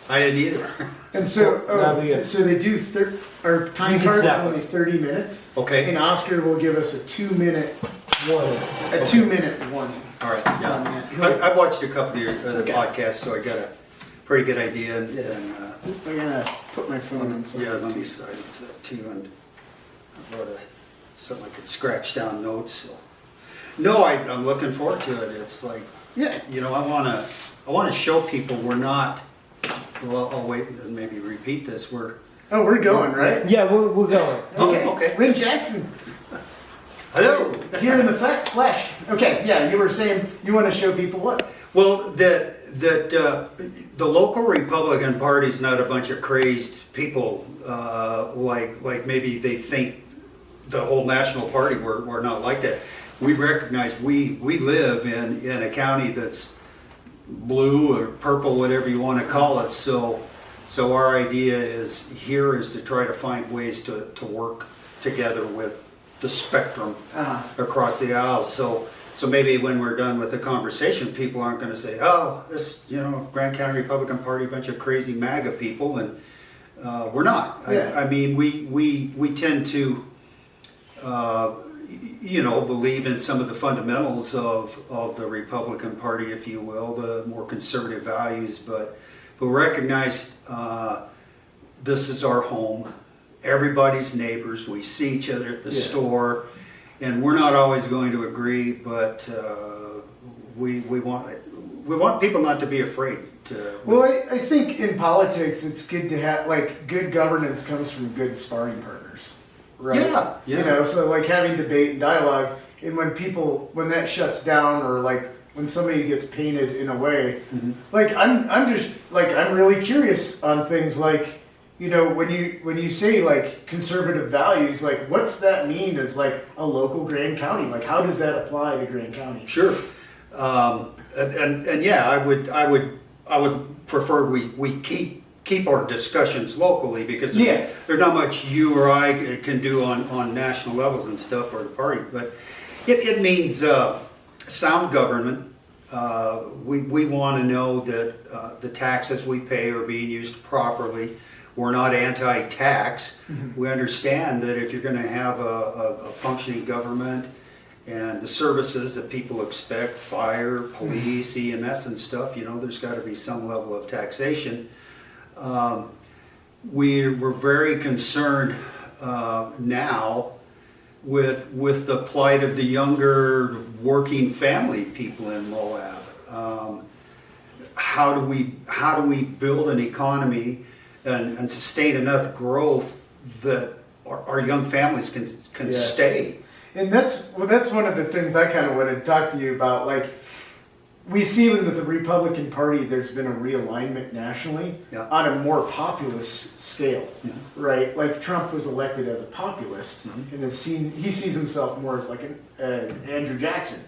I didn't either. And so, That'd be good. so they do, our time You can card is zap only us. 30 minutes. Okay. And Oscar will give us a 2-minute warning, a Okay. 2-minute warning. All right, on yeah. that. I watched a couple of your Okay. podcasts, so I got a pretty good idea. And I'm gonna put my phone on yeah, let silent. me silence that too. And I wrote something I could scratch down notes. So. No, I'm looking forward to it. It's like, Yeah. you know, I want to show people we're not. Well, I'll wait and maybe repeat this. Oh, we're going, right? Yeah, we're going. Okay. okay. Lynn Jackson, Hello. here in the flesh. Okay, yeah, you were saying you want to show people what? Well, that the local Republican Party is not a bunch of crazed people like maybe they think the whole national party. We're not like that. We recognize we live in a county that's blue or purple, whatever you want to call it. So our idea is to try to find ways to work together with the spectrum across the aisle. So maybe when we're done with the conversation, people aren't going to say, "Oh, this Grand County Republican Party, bunch of crazy MAGA people," and we're not. Yeah. I mean, we tend to believe in some of the fundamentals of the Republican Party, if you will, the more conservative values, but recognize this is our home. Everybody's neighbors. We see each other at the store, and we're not always going to agree, but we want people not to be afraid to. Well, I think in politics it's good to have, like, good governance comes from good sparring partners, right? Yeah. You know, so like having debate and dialogue, and when that shuts down, or like when somebody gets painted in a way, like I'm really curious on things like, when you say like conservative values, like what's that mean as like a local Grand County? Like how does that apply to Grand County? Sure, and yeah, I would prefer we keep our discussions locally, because there's not much you or I can do on national levels and stuff, or the party, but it means sound government. We want to know that the taxes we pay are being used properly. We're not anti-tax. We understand that if you're going to have a functioning government and the services that people expect, fire, police, EMS and stuff, there's got to be some level of taxation. We're very concerned now with the plight of the younger working family people in Moab. How do we build an economy and sustain enough growth that our young families can stay? And that's one of the things I kind of wanted to talk to you about. Like, we see with the Republican Party, there's been a realignment nationally on a more populist scale, right? Like Trump was elected as a populist, and he sees himself more as like an Andrew Jackson,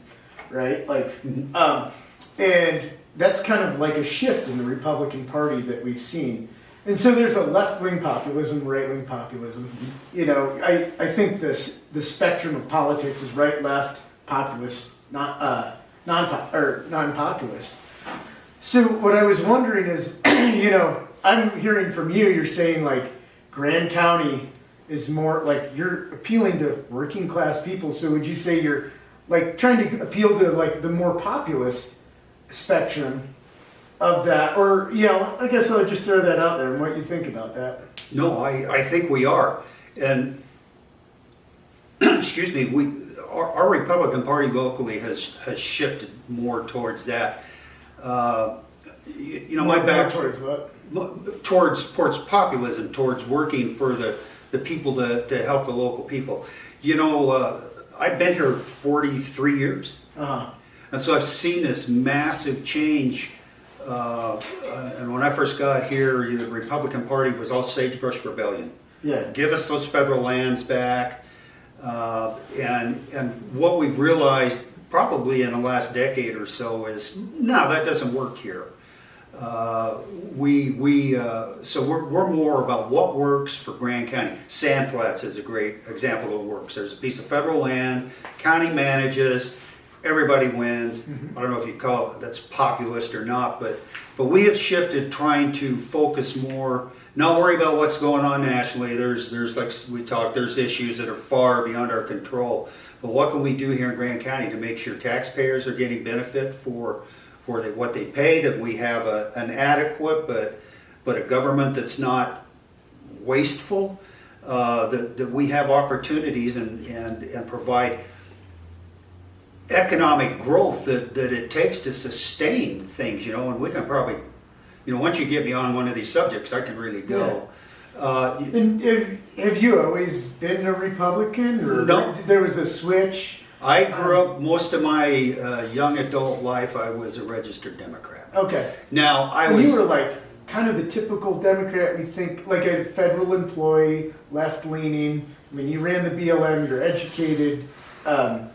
right? Like, and that's kind of like a shift in the Republican Party that we've seen. And so there's a left-wing populism, right-wing populism. I think the spectrum of politics is right-left, populist, non-populist. So what I was wondering is, I'm hearing from you, you're saying like Grand County is more like you're appealing to working class people. So would you say you're like trying to appeal to like the more populist spectrum of that? Or, I guess I'll just throw that out there and what you think about that. No, I think we are. And excuse me, our Republican Party locally has shifted more towards that. My back towards what? Towards populism, towards working for the people to help the local people. I've been here 43 years, and so I've seen this massive change. And when I first got here, the Republican Party was all sagebrush rebellion. Yeah. Give us those federal lands back. And what we realized probably in the last decade or so is, no, that doesn't work here. So we're more about what works for Grand County. Sand Flats is a great example of what works. There's a piece of federal land, county manages, everybody wins. I don't know if you call it that's populist or not, but we have shifted trying to focus more, not worry about what's going on nationally. There's like we talked, there's issues that are far beyond our control. But what can we do here in Grand County to make sure taxpayers are getting benefit for what they pay, that we have an adequate but a government that's not wasteful, that we have opportunities and provide economic growth that it takes to sustain things, and we can probably, once you get me on one of these subjects, I can really go. Yeah. And have you always been a Republican, or no, there was a switch? I grew up, most of my young adult life, I was a registered Democrat. Okay. Now, you were like kind of the typical Democrat, we think, like a federal employee, left-leaning. I mean, you ran the BLM, you're educated. I'm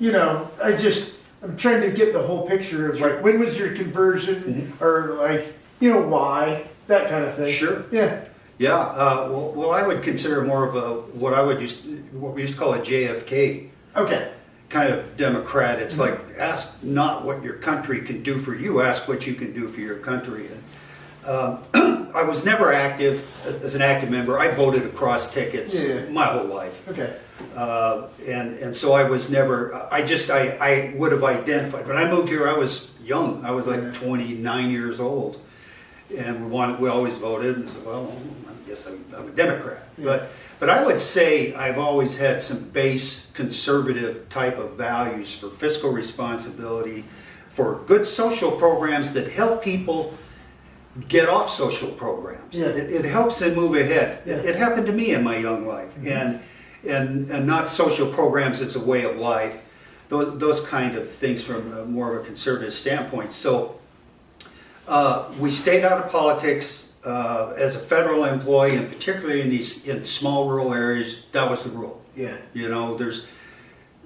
trying to get the whole picture of like, when was your conversion, or like, why, that kind of thing. Sure. Yeah. Yeah. Well, I would consider more of what we used to call a JFK. Okay. Kind of Democrat. It's like, ask not what your country can do for you, ask what you can do for your country. And I was never active as an active member. I voted across tickets my whole life. Okay. And so I was never, I would have identified. When I moved here, I was young. I was like 29 years old. And we always voted and said, well, I guess I'm a Democrat. Yeah. But I would say I've always had some base conservative type of values for fiscal responsibility, for good social programs that help people get off social programs. Yeah. It helps them move ahead. Yeah. It happened to me in my young life. And not social programs as a way of life, those kind of things from more of a conservative standpoint. So we stayed out of politics. As a federal employee, and particularly in small rural areas, that was the rule. Yeah.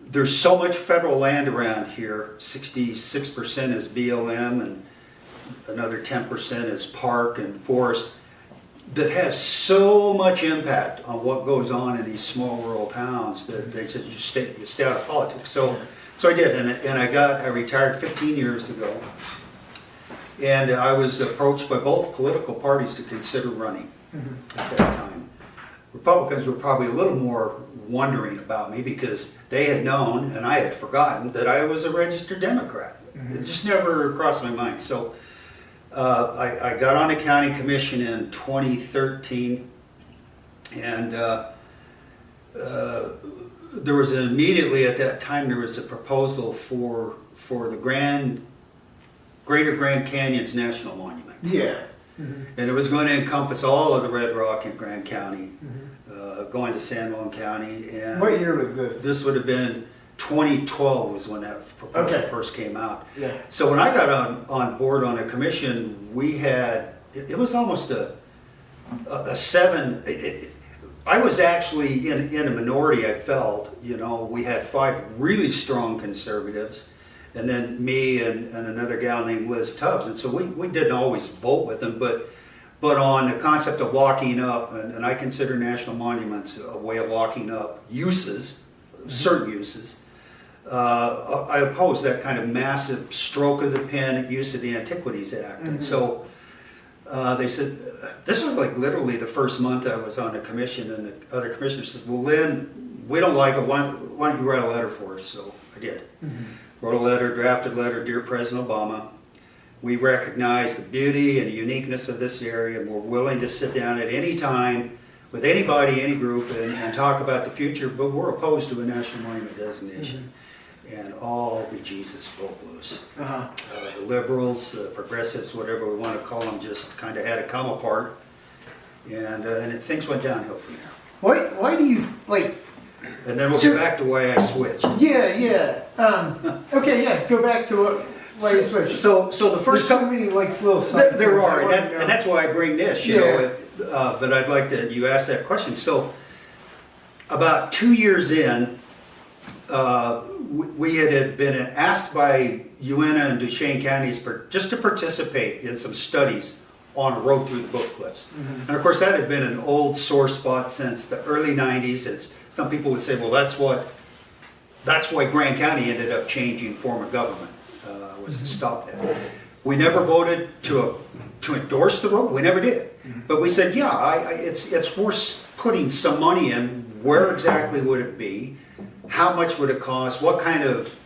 There's so much federal land around here. 66% is BLM, and another 10% is park and forest. That has so much impact on what goes on in these small rural towns that they said you stay out of politics. So I did, and I retired 15 years ago. And I was approached by both political parties to consider running at that time. Republicans were probably a little more wondering about me because they had known, and I had forgotten, that I was a registered Democrat. It just never crossed my mind. So I got on the county commission in 2013, and there was immediately at that time there was a proposal for the Greater Grand Canyons National Monument. Yeah. And it was going to encompass all of the Red Rock in Grand County, going to San Juan County. And what year was this? This would have been 2012 was when that proposal first came out. Yeah. So when I got on board on a commission, we had, it was almost a 7, I was actually in a minority, I felt. We had 5 really strong conservatives, and then me and another gal named Liz Tubbs. And so we didn't always vote with them, but on the concept of locking up, and I consider national monuments a way of locking up uses, certain uses, I oppose that kind of massive stroke of the pen use of the Antiquities Act. And so they said, this was like literally the first month I was on the commission, and the other commissioner says, well, Lynn, we don't like it, why don't you write a letter for us? So I did. Wrote a letter, drafted a letter, Dear President Obama, we recognize the beauty and the uniqueness of this area, and we're willing to sit down at any time with anybody, any group, and talk about the future, but we're opposed to a national monument designation. And all the Jesus broke loose. The liberals, the progressives, whatever we want to call them, just kind of had to come apart, and things went downhill from there. Why do you like? And then we'll get back to why I switched. Yeah. Okay, yeah. Go back to why you switched. So the first There's so many like little. there are, and that's why I bring this. You know, but I'd like to. You asked that question. So about 2 years in, we had been asked by Uena and Duchesne counties just to participate in some studies on a road through the Book Cliffs. And of course that had been an old sore spot since the early 90s. Some people would say, well, that's what that's why Grand County ended up changing form of government, was to stop that. We never voted to endorse the road, we never did. But we said, yeah, it's worth putting some money in. Where exactly would it be? How much would it cost? What kind of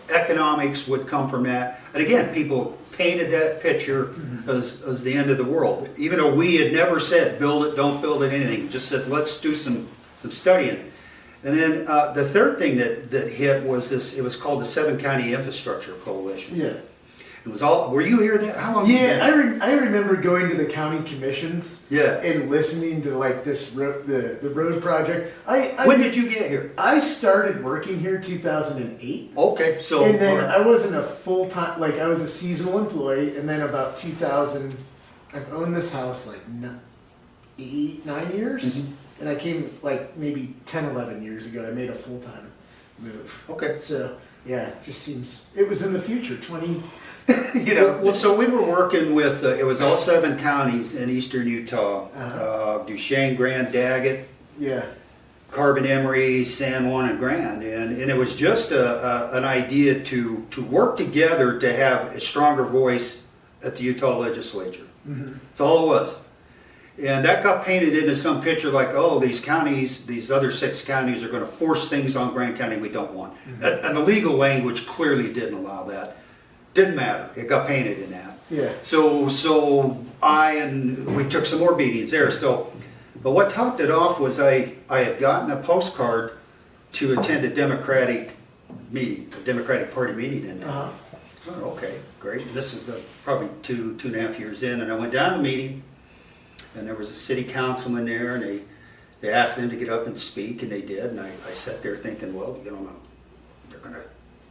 economics would come from that? And again, people painted that picture as the end of the world, even though we had never said build it, don't build it, anything. Just said let's do some studying. And then the third thing that hit was this. It was called the 7 County Infrastructure Coalition. Yeah. It was all. Were you here that? How long? Yeah, I remember going to the county commissions. Yeah. And listening to like this the road project. When did you get here? I started working here 2008. Okay, so. And then I wasn't a full time, like I was a seasonal employee, and then about 2000, I've owned this house like 9 years, and I came like maybe 10, 11 years ago. I made a full time move. Okay. So yeah, it just seems it was in the future. 20. You know. Well, so we were working with, it was all 7 counties in eastern Utah. Duchesne, Grand, Daggett, Yeah. Carbon, Emery, San Juan, and Grand. And it was just an idea to work together to have a stronger voice at the Utah legislature. That's all it was. And that got painted into some picture like, oh, these counties, these other 6 counties are going to force things on Grand County we don't want. And the legal language clearly didn't allow that. Didn't matter. It got painted in that. Yeah. So we took some more beatings there. But what topped it off was I had gotten a postcard to attend a Democratic meeting, a Democratic Party meeting in there. Oh, okay, great. And this was probably 2.5 years in, and I went down to the meeting, and there was a city councilman there, and they asked them to get up and speak, and they did. And I sat there thinking, well, you know, they're going to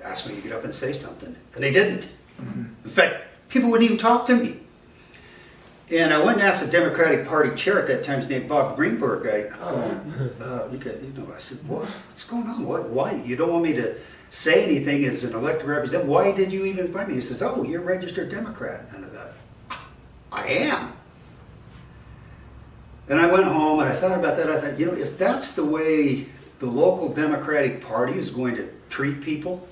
asked me to get up and say something, and they didn't. In fact, people wouldn't even talk to me. And I went and asked the Democratic Party chair at that time, his name Bob Greenberg. I said, what's going on? Why? You don't want me to say anything as an elected representative? Why did you even invite me? He says, oh, you're a registered Democrat. And I thought, I am. And I went home and I thought about that. I thought, you know, if that's the way the local Democratic Party is going to treat people,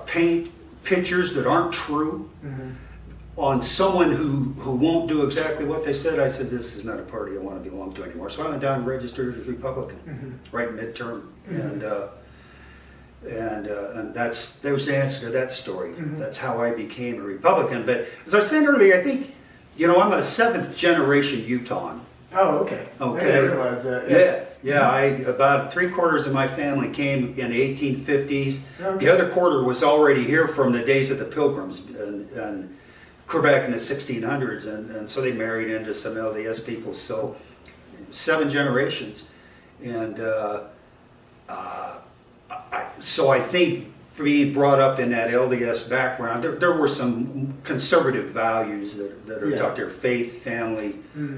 paint pictures that aren't true on someone who won't do exactly what they said, I said, this is not a party I want to belong to anymore. So I went down and registered as Republican, right midterm, and that was the answer to that story. That's how I became a Republican. But as I said earlier, I think, you know, I'm a 7th generation Utahn. Oh, okay. Okay. I didn't realize that. Yeah. About 3/4 of my family came in the 1850s. Okay. The other quarter was already here from the days of the Pilgrims and Quebec in the 1600s, and so they married into some LDS people. So 7 generations, and so I think being brought up in that LDS background, there were some conservative values that are taught there, faith, family,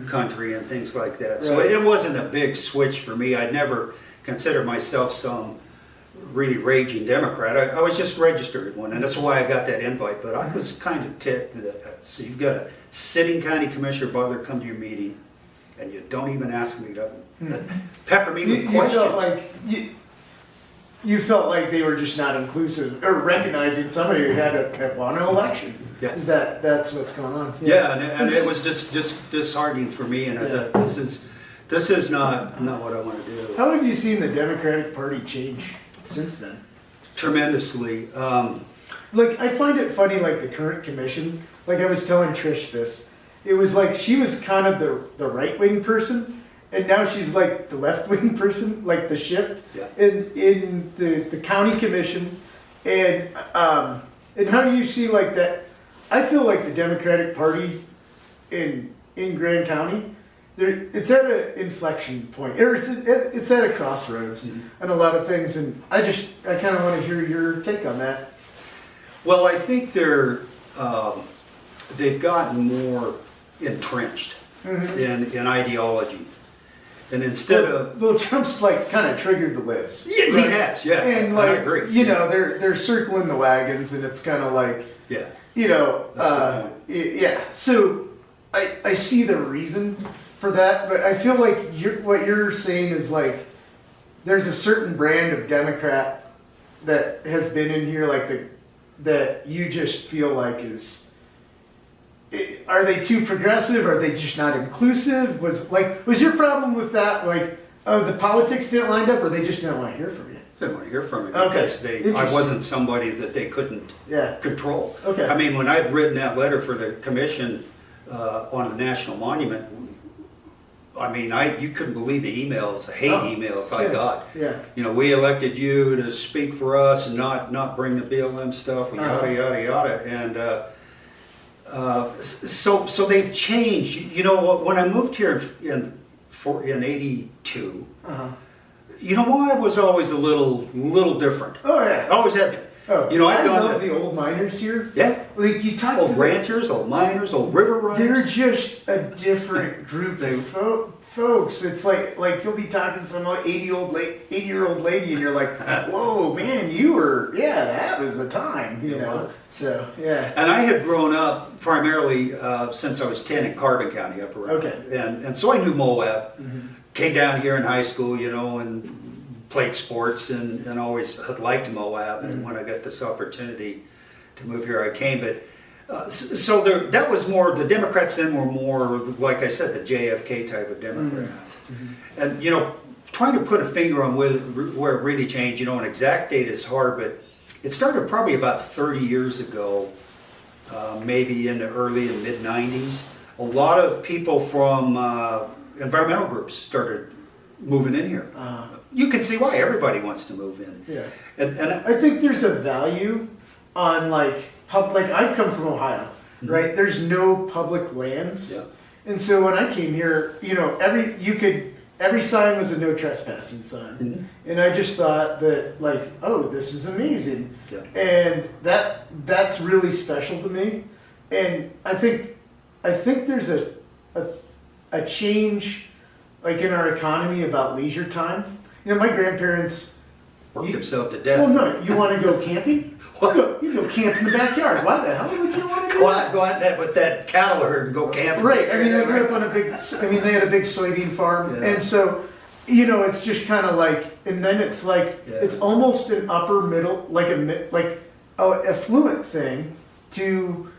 country, and things like that. So it wasn't a big switch for me. I'd never considered myself some really raging Democrat. I was just registered at one, and that's why I got that invite. But I was kind of ticked that, so you've got a sitting county commissioner bother come to your meeting, and you don't even ask me to pepper me with questions. You felt like they were just not inclusive or recognizing somebody who had won an election. Yeah. That's what's going on? Yeah, and it was just disheartening for me, and I thought this is not what I want to do. How have you seen the Democratic Party change since then? Tremendously. Like, I find it funny, like the current commission. Like I was telling Trish this, it was like she was kind of the right wing person. And now she's like the left-wing person, like the shift in the county commission, and how do you see like that? I feel like the Democratic Party in Grand County, it's at an inflection point, or it's at a crossroads on a lot of things, and I kind of want to hear your take on that. Well, I think they've gotten more entrenched in ideology. And instead of Trump's like kind of triggered the libs. Yeah, right? He has, yeah. And like, I agree. You know, they're circling the wagons, and it's kind of like, you know, yeah. So I see the reason for that, but I feel like what you're saying is like there's a certain brand of Democrat that has been in here, like that you just feel like are they too progressive? Are they just not inclusive? Was your problem with that, like, oh, the politics didn't line up, or they just didn't want to hear from you? They didn't want to hear from me Okay. because I wasn't somebody that they couldn't control. Okay. I mean, when I'd written that letter for the commission on the National Monument, I mean, you couldn't believe the emails, the hate emails I got. Yeah. You know, we elected you to speak for us and not bring the BLM stuff, yada, yada, yada. And so they've changed. You know, when I moved here in '82, you know, why I was always a little different. Oh, yeah. Always have been. Oh, you know, I love the old miners here. Yeah. Like, you talk Old to ranchers, old miners, old river runners. they're just a different group of folks. It's like you'll be talking to some 80-year-old lady, and you're like, whoa, man, that was a time, you know. Was. So, yeah. And I had grown up primarily since I was 10 in Carbon County, up around. Okay. And so I knew Moab. Came down here in high school, you know, and played sports and always had liked Moab. And when I got this opportunity to move here, I came. But so that was more, the Democrats then were more, like I said, the JFK type of Democrats. And, you know, trying to put a finger on where it really changed, you know, an exact date is hard, but it started probably about 30 years ago, maybe in the early and mid 90s. A lot of people from environmental groups started moving in here. You can see why everybody wants to move in. Yeah. And I think there's a value on like I come from Ohio, right? There's no public lands. Yeah. And so when I came here, you know, every sign was a no trespassing sign. And I just thought that, like, oh, this is amazing. Yeah. And that's really special to me. And I think there's a change, like, in our economy about leisure time. You know, my grandparents worked themselves to death. Well, no, you want to go camping? You go camp in the backyard. Why the hell would you want to do that? Go out with that cattle herd and go camping. Right. I mean, they grew up on they had a big soybean farm, and so, you know, it's just kind of like, and then it's like, it's almost an upper middle, like affluent thing to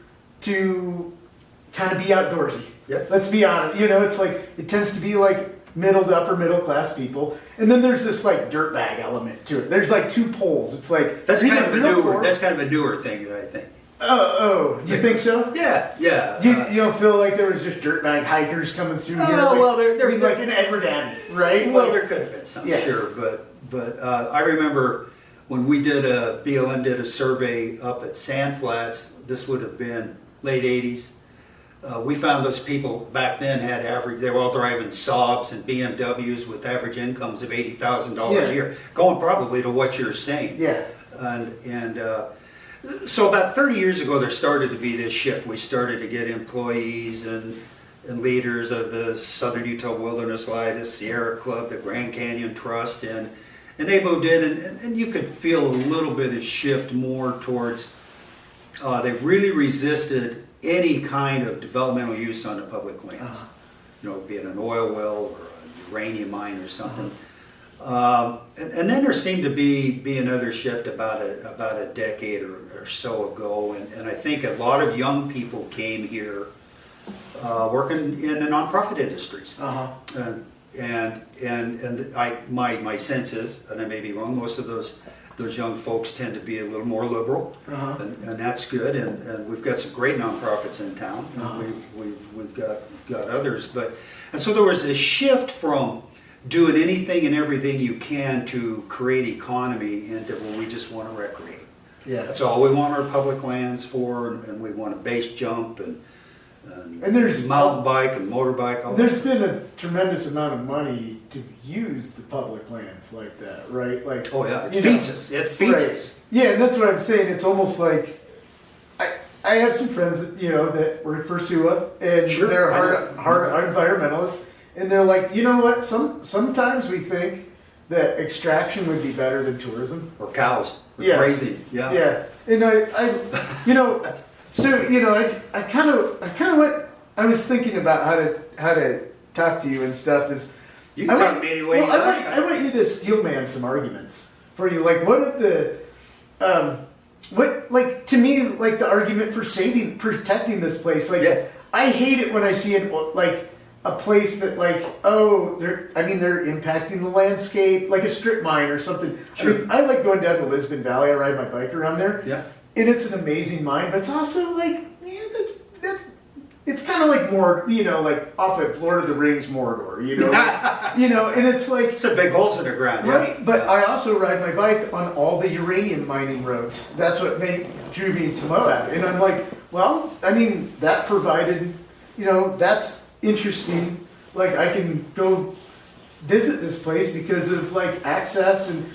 kind of be outdoorsy. Yeah. Let's be honest. You know, it's like, it tends to be like middle to upper middle class people, and then there's this like dirtbag element to it. There's like two poles. It's like that's kind of a newer thing that I think. Oh, you think so? Yeah. You don't feel like there was just dirtbag hikers coming through here? Oh, well, they're like in Edward Abbey, right? Well, there could have been some, sure, but I remember when BLM did a survey up at Sand Flats. This would have been late '80s. We found those people back then they were all driving Saabs and BMWs with average incomes of $80,000 a year, going probably to what you're saying. Yeah. And so about 30 years ago, there started to be this shift. We started to get employees and leaders of the Southern Utah Wilderness Alliance, Sierra Club, the Grand Canyon Trust, and they moved in, and you could feel a little bit of shift more towards, they really resisted any kind of developmental use on the public lands, you know, be it an oil well or a uranium mine or something. And then there seemed to be another shift about a decade or so ago, and I think a lot of young people came here working in the nonprofit industries. And my sense is, and I may be wrong, most of those young folks tend to be a little more liberal, and that's good. And we've got some great nonprofits in town. We've got others, and so there was a shift from doing anything and everything you can to create economy into where we just want to recreate. Yeah, that's all we want our public lands for, and we want to base jump and there's mountain bike and motorbike. There's been a tremendous amount of money to use the public lands like that, right? Like, oh yeah, it feeds us. It feeds us. Yeah, and that's what I'm saying. It's almost like I have some friends that, you know, that work for SUA, and they're hard environmentalists, and they're like, you know what? Sometimes we think that extraction would be better than tourism or cows. Grazing. Yeah, and I you know. So, you know, I kind of I was thinking about how to talk to you and stuff is, You can talk me any way you well, like. I want you to steel man some arguments for you. Like, what of the, what, like, to me, like, the argument for protecting this place. Like, Yeah. I hate it when I see it, like, a place that, like, oh, they're impacting the landscape, like a strip mine or something. Sure. I mean, I like going down to Lisbon Valley. I ride my bike around there. Yeah. And it's an amazing mine, but it's also like, yeah, it's kind of like more, you know, like off at Lord of the Rings Mordor, you know, and it's like, It's a big holes in the ground, yeah. right. But I also ride my bike on all the uranium mining roads. That's what drew me to Moab, and I'm like, well, I mean, that provided, you know, that's interesting. Like, I can go visit this place because of like access and,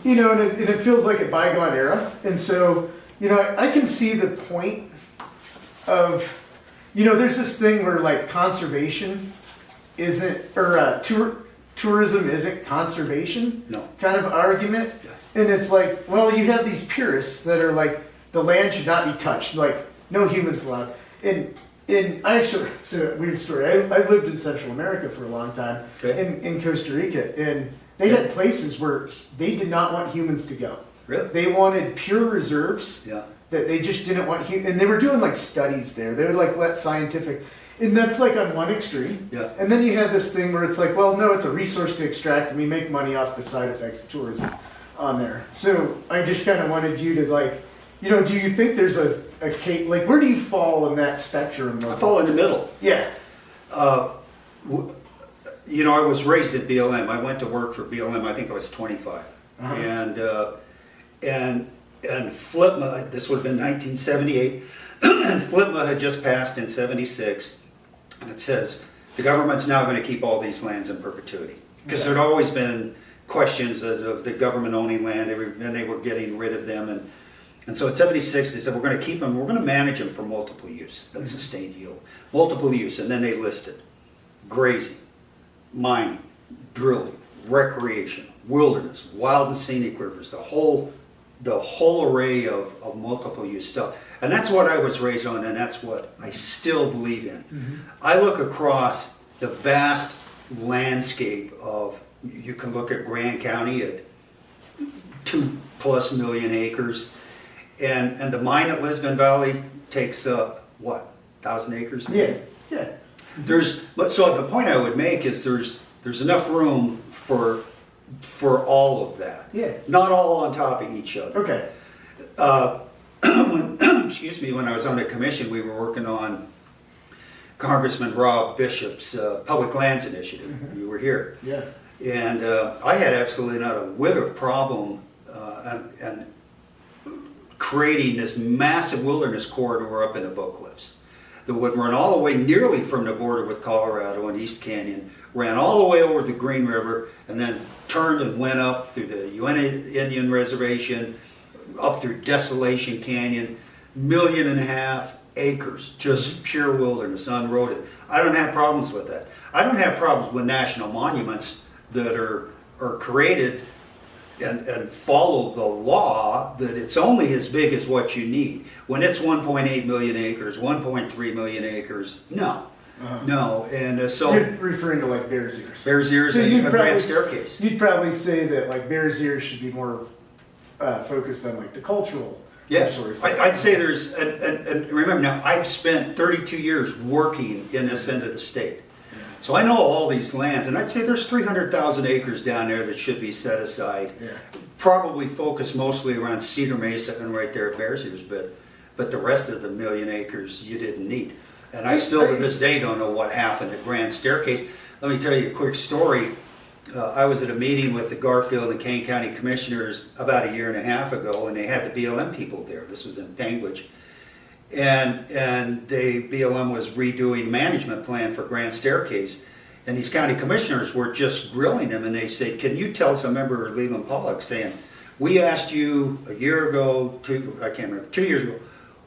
you know, and it feels like a bygone era, and so. You know, I can see the point of, you know, there's this thing where like conservation isn't, or tourism isn't conservation. No. Kind of argument. Yeah. And it's like, well, you have these purists that are like, the land should not be touched, like no humans allowed. And I actually, it's a weird story. I lived in Central America for a long time, in Costa Rica, and they had places where they did not want humans to go. Really? They wanted pure reserves. Yeah. That they just didn't want and they were doing like studies there. They would like let scientific, and that's like on one extreme. Yeah. And then you have this thing where it's like, well, no, it's a resource to extract, and we make money off the side effects of tourism on there. So I just kind of wanted you to like, you know, do you think there's a case, like where do you fall in that spectrum? I fall in the middle. Yeah. You know, I was raised at BLM. I went to work for BLM. I think I was 25, and FLIPMA. This would have been 1978, and FLIPMA had just passed in '76, and it says the government's now going to keep all these lands in perpetuity because there'd always been questions of the government owning land. They were getting rid of them, and so in '76 they said we're going to keep them. We're going to manage them for multiple use. That's sustained yield, multiple use, and then they listed grazing, mining, drilling, recreation, wilderness, wild and scenic rivers, the whole array of multiple use stuff. And that's what I was raised on, and that's what I still believe in. Mm-hmm. I look across the vast landscape of, you can look at Grand County at 2+ million acres, and the mine at Lisbon Valley takes up, what, 1,000 acres? Yeah, yeah. So the point I would make is there's enough room for all of that. Yeah. Not all on top of each other. Okay. When I was on the commission, we were working on Congressman Rob Bishop's Public Lands Initiative. Mm-hmm. You were here. Yeah. And I had absolutely not a whit of problem and creating this massive wilderness corridor up in the Book Cliffs that would run all the way nearly from the border with Colorado and East Canyon, ran all the way over the Green River, and then turned and went up through the Uinta Indian Reservation, up through Desolation Canyon, 1.5 million acres, just pure wilderness, unroaded. I don't have problems with that. I don't have problems with national monuments that are created and follow the law that it's only as big as what you need. When it's 1.8 million acres, 1.3 million acres, no. No, and so... You're referring to like Bears Ears. Bears Ears and a Grand Staircase. You'd probably say that like Bears Ears should be more focused on like the cultural resources. I'd say there's, and remember now, I've spent 32 years working in this end of the state. So I know all these lands, and I'd say there's 300,000 acres down there that should be set aside. Yeah. Probably focused mostly around Cedar Mesa and right there at Bears Ears, but the rest of the 1 million acres you didn't need. And I still to this day don't know what happened at Grand Staircase. Let me tell you a quick story. I was at a meeting with the Garfield and Kane County Commissioners about 1.5 years ago, and they had the BLM people there. This was in Panguitch. And BLM was redoing management plan for Grand Staircase, and these county commissioners were just grilling them, and they said, "Can you tell us?" I remember Leland Pollock saying, "We asked you 1 year ago, 2 years ago,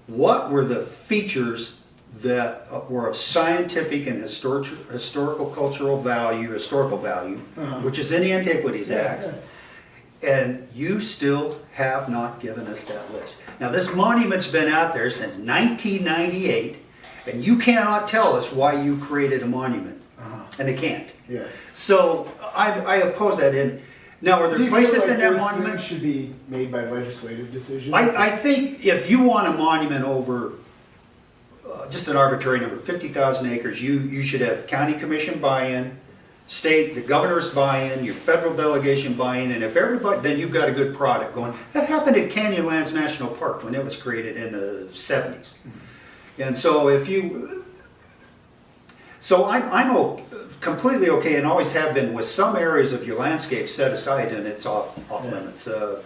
what were the features that were of scientific and historical cultural value, which is in the Antiquities Act." And you still have not given us that list. Now, this monument's been out there since 1998, and you cannot tell us why you created a monument and they can't. Yeah. So I oppose that. And now, are Do there you places feel like in that those monument? things should be made by legislative decisions? I think if you want a monument over just an arbitrary number, 50,000 acres, you should have county commission buy-in, state, the governor's buy-in, your federal delegation buy-in, and if everybody, then you've got a good product going. That happened at Canyonlands National Park when it was created in the 70s. And so completely okay, and always have been, with some areas of your landscape set aside and it's off limits. The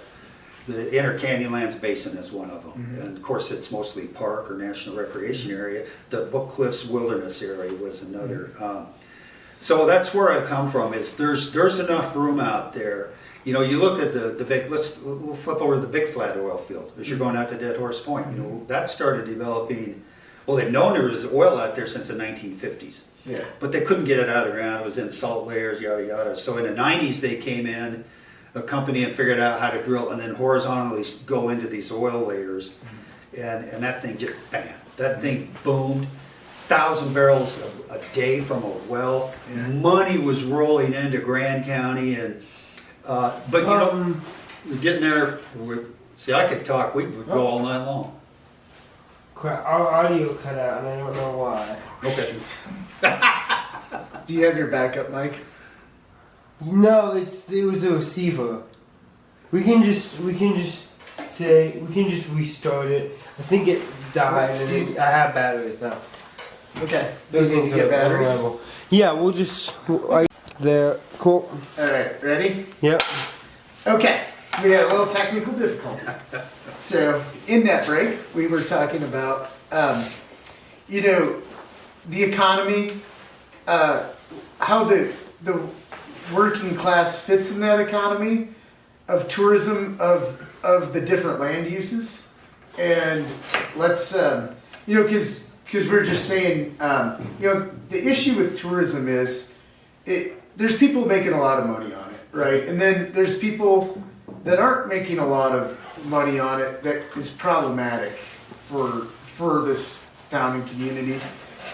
Inner Canyonlands Basin is one of them. And of course, it's mostly park or national recreation area. The Book Cliffs Wilderness area was another. So that's where I come from, is there's enough room out there. You know, you look at the big, we'll flip over to the Big Flat oil field as you're going out to Dead Horse Point. You know, that started developing, well, they've known there was oil out there since the 1950s. Yeah. But they couldn't get it out of the ground. It was in salt layers, yada yada. So in the 90s, they came in, a company, and figured out how to drill and then horizontally go into these oil layers. And that thing just, bam, that thing boomed. 1,000 barrels a day from a well. Yeah. Money was rolling into Grand County, and but you know, we're getting there. See, I could talk. We would go all night long. Crap, our audio cut out and I don't know why. Okay. Do you have your backup mic? No, it was the receiver. We can just restart it. I think it died and I have batteries now. Okay. Those need to get batteries. unreliable. Yeah, we'll just right there. Cool. All right. Ready? Yep. Okay. We had a little technical difficulty. So in that break, we were talking about, you know, the economy, how the working class fits in that economy of tourism, of the different land uses. And let's, you know, because we're just saying, you know, the issue with tourism is there's people making a lot of money on it, right? And then there's people that aren't making a lot of money on it that is problematic for this town and community.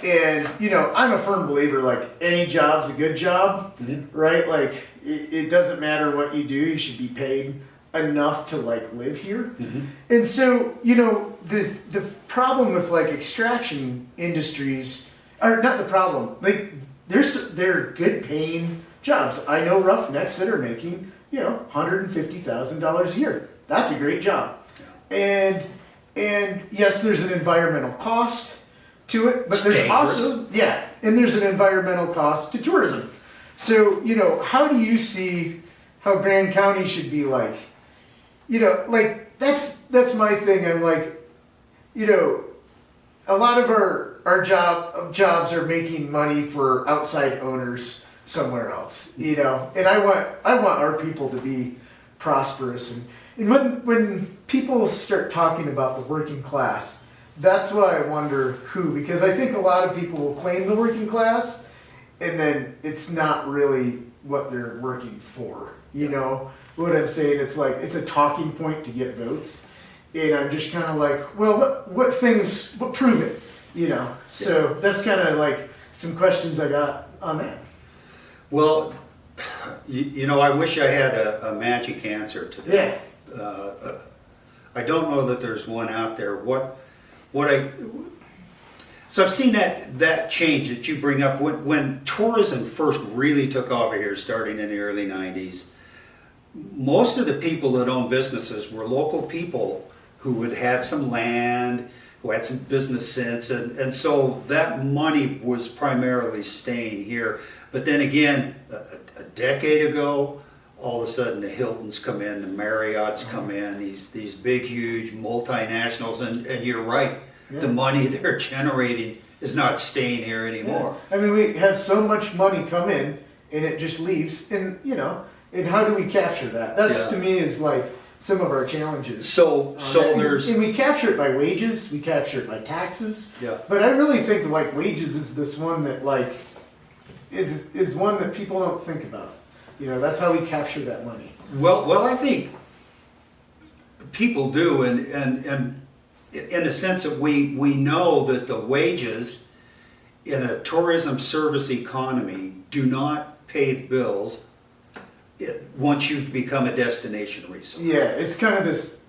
And, you know, I'm a firm believer, like, any job's a good job, right? Like, it doesn't matter what you do, you should be paid enough to, like, live here. And so, you know, the problem with, like, extraction industries, or not the problem, like, they're good paying jobs. I know roughnecks that are making, you know, $150,000 a year. That's a great job. And yes, there's an environmental cost to it, but there's also, and there's an environmental cost to tourism. So, you know, how do you see how Grand County should be like? You know, like, that's my thing. I'm like, you know, a lot of our jobs are making money for outside owners somewhere else, you know, and I want our people to be prosperous. And when people start talking about the working class, that's why I wonder who, because I think a lot of people will claim the working class, and then it's not really what they're working for. You know what I'm saying? It's like, it's a talking point to get votes. And I'm just kind of like, well, what prove it? You know? So that's kind of like some questions I got on that. Well, you know, I wish I had a magic answer to that. Yeah. I don't know that there's one out there. So I've seen that change that you bring up when tourism first really took off here, starting in the early 90s. Most of the people that own businesses were local people who had had some land, who had some business sense, and so that money was primarily staying here. But then again, a decade ago, all of a sudden the Hiltons come in, the Marriotts come in, these big, huge multinationals, and you're right, the money they're generating is not staying here anymore. Yeah. I mean, we have so much money come in, and it just leaves, and, you know, and how do we capture that? That's, to me, is like some of our challenges. So there's... And we capture it by wages, we capture it by taxes. Yeah. But I really think, like, wages is this one that, like, is one that people don't think about. You know, that's how we capture that money. Well, I think people do, and in the sense that we know that the wages in a tourism service economy do not pay the bills once you've become a destination resort. Yeah, it's kind of this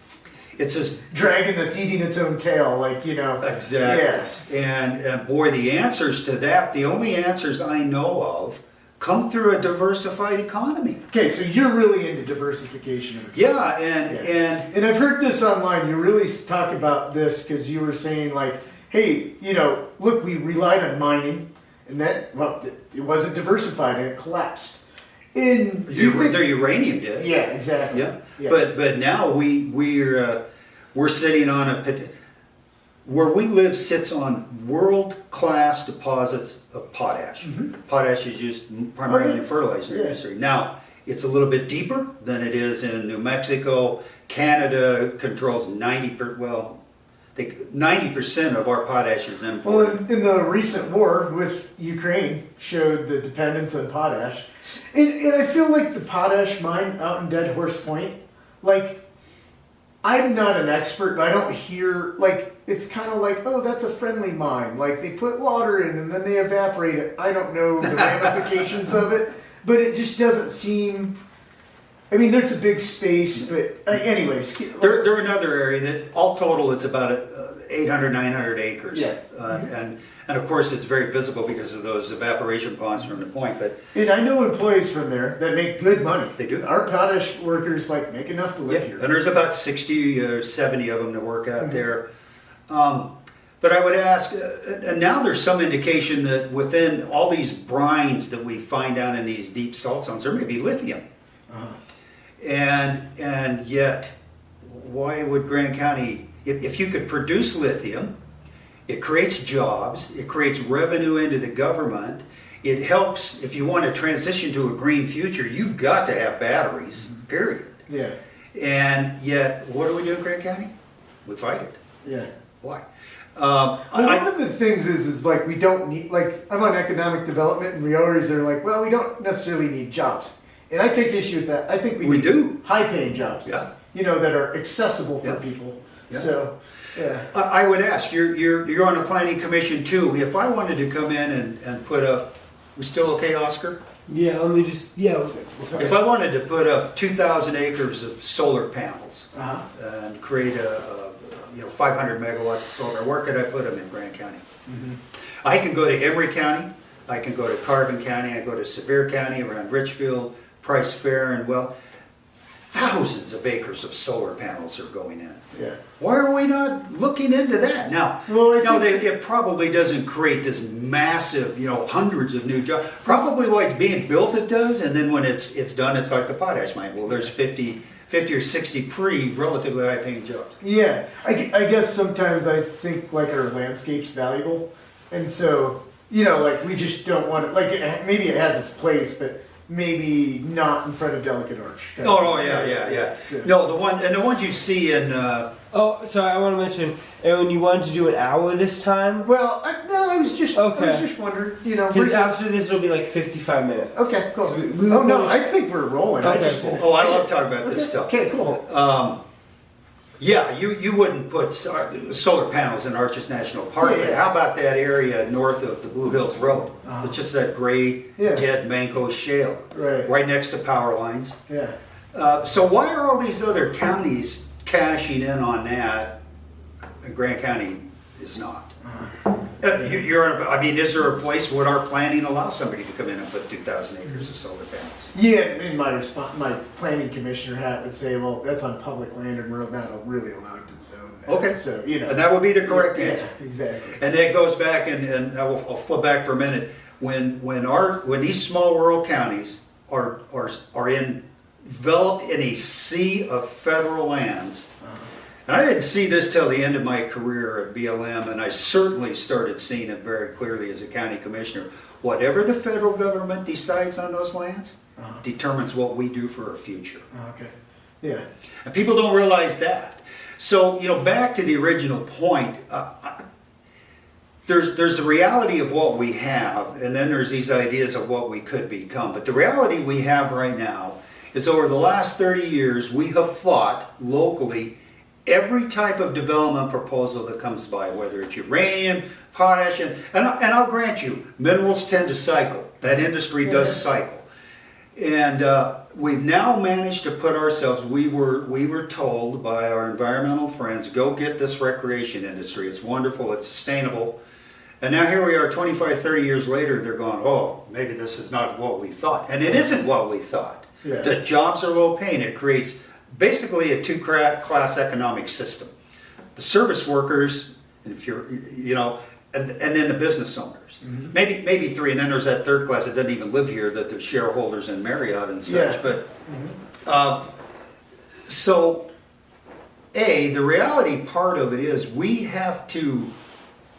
It's this dragon that's eating its own tail, like, you know. exactly. Yes. And boy, the answers to that, the only answers I know of, come through a diversified economy. Okay, so you're really into diversification of Yeah, And I've heard this online. You really talk about this because you were saying, like, hey, you know, look, we relied on mining, and that, well, it wasn't diversified and it collapsed. In the uranium did. Yeah, exactly. Yeah. But now we're sitting on where we live sits on world-class deposits of potash. Potash is used primarily in fertilizer industry. Now, it's a little bit deeper than it is in New Mexico. Canada controls 90% of our potash is imported. Well, in the recent war with Ukraine showed the dependence on potash. And I feel like the potash mine out in Dead Horse Point, like, I'm not an expert, but I don't hear, like, it's kind of like, oh, that's a friendly mine. Like, they put water in and then they evaporate it. I don't know the ramifications of it, but it just doesn't seem, I mean, there's a big space, but anyways. They're another area that, all total, it's about 800, 900 acres. Yeah. And of course, it's very visible because of those evaporation ponds from the point. But And I know employees from there that make good money. They do. Our potash workers, like, make enough to live here. and there's about 60 or 70 of them that work out there. But I would ask, and now there's some indication that within all these brines that we find down in these deep salt zones, there may be lithium. And yet, why would Grand County, if you could produce lithium, it creates jobs, it creates revenue into the government, it helps, if you want to transition to a green future, you've got to have batteries, period. Yeah, And yet, what do we do in Grand County? We fight it. yeah. Why? Well, one of the things is like, we don't need, like, I'm on economic development and we always are like, well, we don't necessarily need jobs. And I take issue with that. I think we need do. high-paying jobs. Yeah. You know, that are accessible for Yeah. people. Yeah. So, yeah. I would ask, you're on a planning commission too, if I wanted to come in and put up, we still okay, Oscar? Yeah, let me just, yeah, okay. If I wanted to put up 2,000 acres of solar panels Uh-huh. and create a 500 megawatts of solar, where could I put them in Grand County? I can go to Emery County, I can go to Carbon County, I go to Sevier County, around Richfield, Price Fair, and well, thousands of acres of solar panels are going in. Yeah. Why are we not looking into that? Now, Well, I think- it probably doesn't create this massive, hundreds of new jobs. Probably why it's being built it does, and then when it's done, it's like the potash mine. Well, there's 50 or 60 pretty relatively high paying jobs. Yeah, I guess sometimes I think, like, our landscape's valuable, and so, like, we just don't want it, like, maybe it has its place, but maybe not in front of Delicate Arch. Oh, yeah. So- No, the ones you see in, Oh, sorry, I want to mention, Aaron, you wanted to do an hour this time? Well, I was just wondering, Because after this, it'll be like 55 minutes. Okay, cool. So we Oh, no, wanna- I think we're rolling. I Okay, just cool. didn't- oh, I love talking about this stuff. Okay, cool. Yeah, you wouldn't put solar panels in Arches National Park, Yeah, but yeah. how about that area north of the Blue Hills Road? Uh-huh. It's just that gray, Yeah. dead Manco shale, Right. next to power lines. Yeah. So why are all these other counties cashing in on that, and Grand County is not? Is there a place, would our planning allow somebody to come in and put 2,000 acres of solar panels? Yeah, in my my planning commissioner hat would say, well, that's on public land and we're not really allowed to zone that. Okay. So, And that would be the correct answer. Yeah, exactly. And that goes back, and I'll flip back for a minute. When these small rural counties are enveloped in a sea of federal lands, and I didn't see this till the end of my career at BLM, and I certainly started seeing it very clearly as a county commissioner. Whatever the federal government decides on those lands determines what we do for our future. Okay. Yeah. And people don't realize that. So, back to the original point, there's the reality of what we have, and then there's these ideas of what we could become. But the reality we have right now is over the last 30 years, we have fought locally every type of development proposal that comes by, whether it's uranium, potash, and I'll grant you, minerals tend to cycle. That industry does cycle. And we've now managed to put ourselves, we were told by our environmental friends, go get this recreation industry. It's wonderful, it's sustainable. And now here we are 25, 30 years later, they're going, oh, maybe this is not what we thought. And it isn't what we thought. Yeah. The jobs are low paying. It creates basically a two-class economic system. The service workers, and if you're, you know, and then the business owners. Mm-hmm. Maybe three, and then there's that third class that doesn't even live here, that the shareholders in Marriott and such. Yeah. But so, the reality part of it is we have to,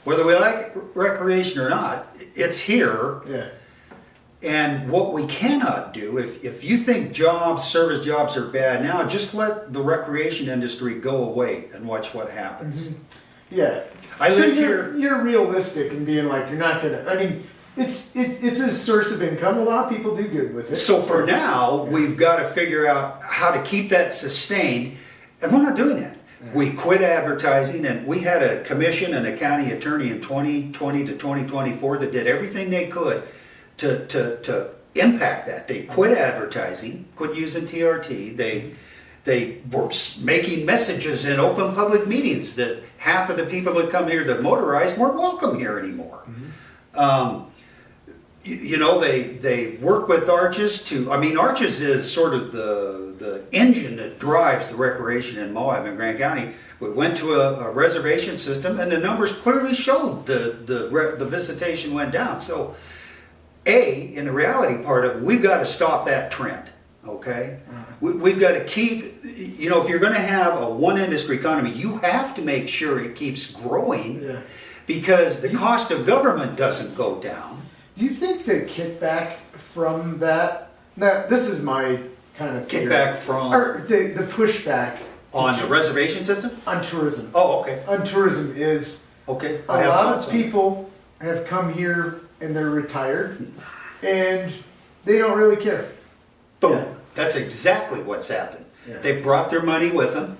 whether we like recreation or not, it's here. Yeah. And what we cannot do, if you think service jobs are bad now, just let the recreation industry go away and watch what happens. Mm-hmm. Yeah. I So lived here. You're realistic in being like, you're not gonna, I mean, it's a source of income. A lot of people do good with it. So for now, we've got to figure out how to keep that sustained, and we're not doing that. We quit advertising, and we had a commission and a county attorney in 2020 to 2024 that did everything they could to impact that. They quit advertising, quit using TRT. They were making messages in open public meetings that half of the people that come here that motorize weren't welcome here anymore. You know, they work with Arches to, I mean, Arches is sort of the engine that drives the recreation in Moab and Grant County. We went to a reservation system, and the numbers clearly showed the visitation went down. So, in the reality part of it, we've got to stop that trend, okay? We've got to keep, you know, if you're going to have a one industry economy, you have to make sure it keeps growing, because the cost of government doesn't go down. Do you think the kickback from that, now this is my kind of theory. Kickback from? Or the pushback On the reservation system? on tourism. Oh, okay. On tourism is Okay. a lot of people have come here and they're retired and they don't really care. Boom. Yeah. That's exactly what's happened. Yeah. They've brought their money with them.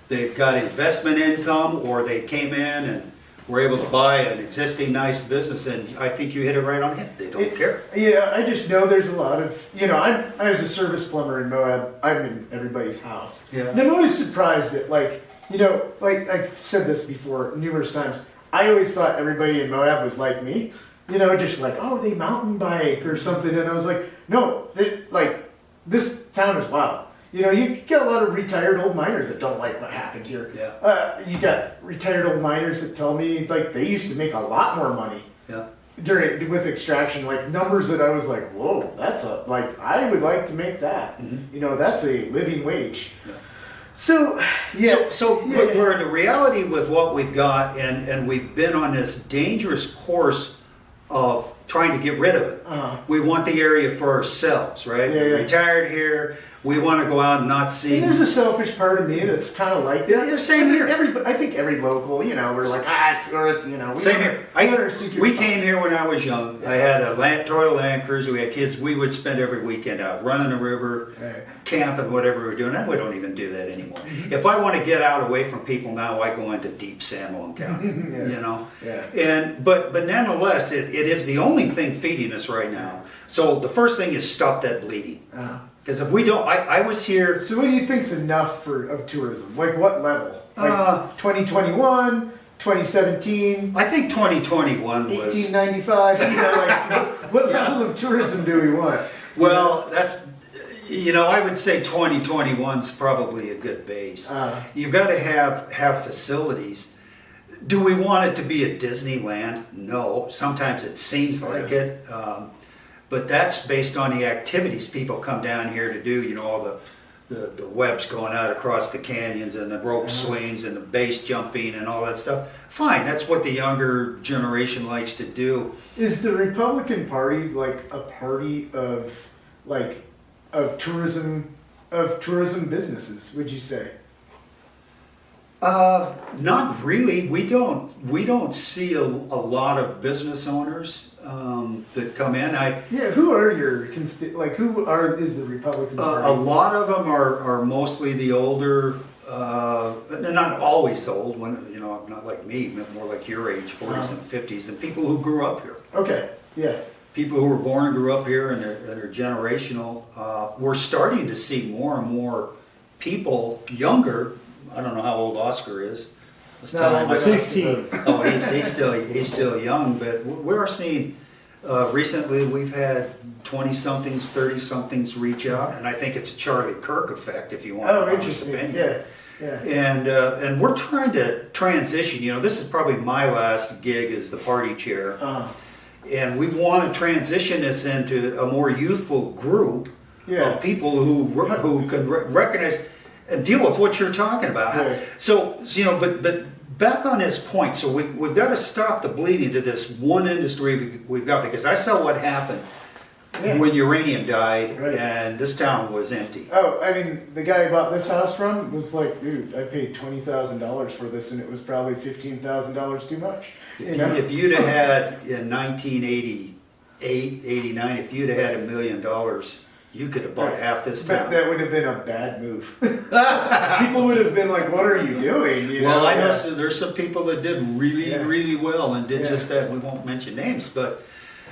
They've got investment income, or they came in and were able to buy an existing nice business, and I think you hit it right on the head. They don't care. Yeah, I just know there's a lot of, you know, I was a service plumber in Moab. I'm in everybody's house. Yeah. And I'm always surprised at, like, you know, like I've said this before numerous times. I always thought everybody in Moab was like me. You know, just like, oh, they mountain bike or something. And I was like, no, like, this town is wild. You know, you get a lot of retired old miners that don't like what happened here. Yeah. You got retired old miners that tell me, like, they used to make a lot more money Yeah. with extraction, like numbers that I was like, whoa, that's I would like to make that. Mm-hmm. You know, that's a living wage. Yeah. So, yeah. So Yeah. we're in the reality with what we've got, and we've been on this dangerous course of trying to get rid of it. We want the area for ourselves, right? Yeah, yeah. We're retired here. We want to go out and not see. And there's a selfish part of me that's kind of like that. Yeah, same here. I think every local, you know, we're like, tourists, you know. Same here. We came here when I was young. Yeah. I had a Toyota Land Cruiser. We had kids. We would spend every weekend out running the river, Right. camping, whatever we were doing. And we don't even do that anymore. If I want to get out away from people now, I go into deep San Juan County. Yeah. You know. Yeah. But nonetheless, it is the only thing feeding us right now. So the first thing is stop that bleeding. Because if we don't, I was here. So what do you think's enough of tourism? Like what level? Like 2021, 2017, I think 2021 was. 1895. You know, like what level of tourism do we want? Well, that's, you know, I would say 2021's probably a good base. You've got to have facilities. Do we want it to be a Disneyland? No. Sometimes it seems like it. But that's based on the activities people come down here to do, you know, all the webs going out across the canyons and the rope swings and the base jumping and all that stuff. Fine, that's what the younger generation likes to do. Is the Republican Party like a party of tourism businesses, would you say? Not really. We don't see a lot of business owners that come in. Who are your is the Republican Party? A lot of them are mostly the older not always old, when, you know, not like me, but more like your age, 40s and 50s, and people who grew up here. Okay, yeah. People who were born and grew up here and are generational. We're starting to see more and more people younger. I don't know how old Oscar is. Let's tell him 16. Oh, he's still young, but we're seeing, recently we've had 20-somethings, 30-somethings reach out, and I think it's a Charlie Kirk effect, if you want Oh, to interesting, yeah, yeah. And we're trying to transition, you know, this is probably my last gig as the party chair. And we want to transition this into a more youthful group Yeah. of people who can recognize and deal with what you're talking about. Right. So you know, but back on this point, so we've got to stop the bleeding to this one industry we've got, because I saw what happened Yeah. when uranium died, Right. and this town was empty. Oh, I mean, the guy I bought this house from was like, dude, I paid $20,000 for this, and it was probably $15,000 too much. You know? If you'd have had in 1988, 89, if you'd have had $1 million, you could have bought half this town. That would have been a bad move. People would have been like, what are you doing? You Well, know? I know Yeah. there's some people that did really, Yeah. really well and did Yeah. just that. We won't mention names, but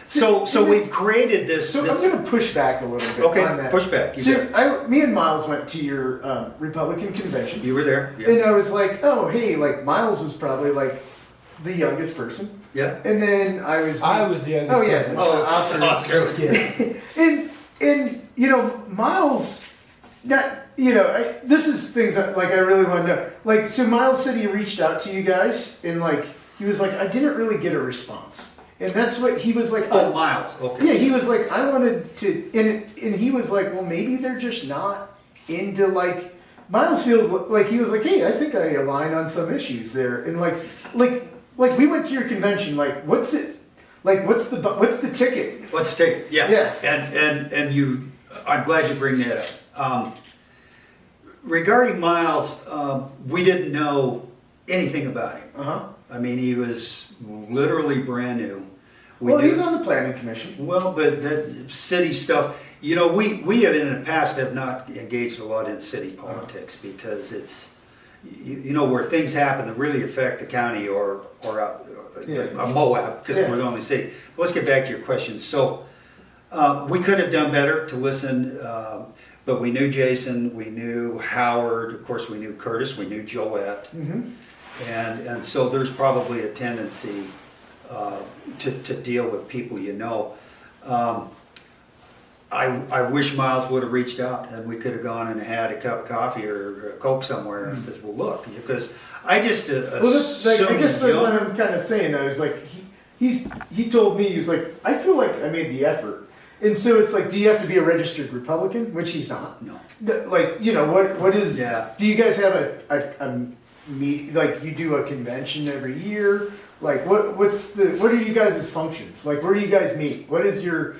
so we've created this. So this I'm going to push back a little bit okay, on that. push back. You, So me and Miles went to your Republican convention, you were there, and yeah, I was like, oh, hey, like Miles was probably like the youngest person, yeah. and then I was the youngest. Oh yeah, person. Oscar. Yeah. And you know, Miles, not you know, this is things that like I really want to know. Like, so Miles said he reached out to you guys, and like he was like, I didn't really get a response, and that's what he was like. Oh, Miles. Okay. Yeah, he was like, I wanted to, and he was like, well, maybe they're just not into like. Miles feels like he was like, hey, I think I align on some issues there, and like we went to your convention. Like, what's it? Like, what's the ticket? Let's take it. Yeah. Yeah. And you, I'm glad you bring that up. Regarding Miles, we didn't know anything about him. I mean, he was literally brand new. Well, he's on the planning commission. Well, but that city stuff, you know, we have in the past have not engaged a lot in city politics because it's, you know, where things happen that really affect the county or Moab, because Yeah. we're the only city. But let's get back to your question. So we could have done better to listen, but we knew Jason, we knew Howard, of course we knew Curtis, we knew Joette, and so there's probably a tendency to deal with people you know. I wish Miles would have reached out and we could have gone and had a cup of coffee or a Coke somewhere and says, well, look, because I just Well, that's, like, I guess that's what I'm kind of saying. I was like, he told me, he was like, I feel like I made the effort. And so it's like, do you have to be a registered Republican? Which he's not. No. Like, you know, what is, Yeah. do you guys have a meet, like you do a convention every year? Like, what are you guys' functions? Like, where do you guys meet? What's your,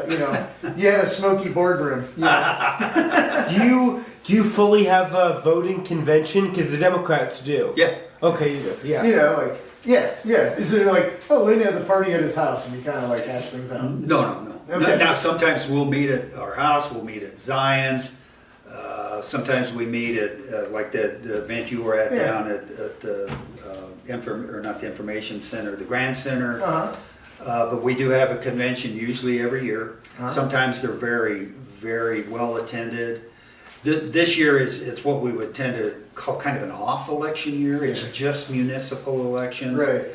you know, you have a smoky boardroom. You know? Do you fully have a voting convention? Because the Democrats do. Yeah. Okay, you do. Yeah. You know, like, yeah. Is it like, oh, Lynn has a party at his house and we kind of like hash things out? No. Okay. Now, sometimes we'll meet at our house, we'll meet at Zion's. Sometimes we meet at, like the event you were at down at the, not the information center, the Grand Center. But we do have a convention usually every year. Sometimes they're very, very well attended. This year it's what we would tend to call kind of an off election year. It's just municipal elections. Right.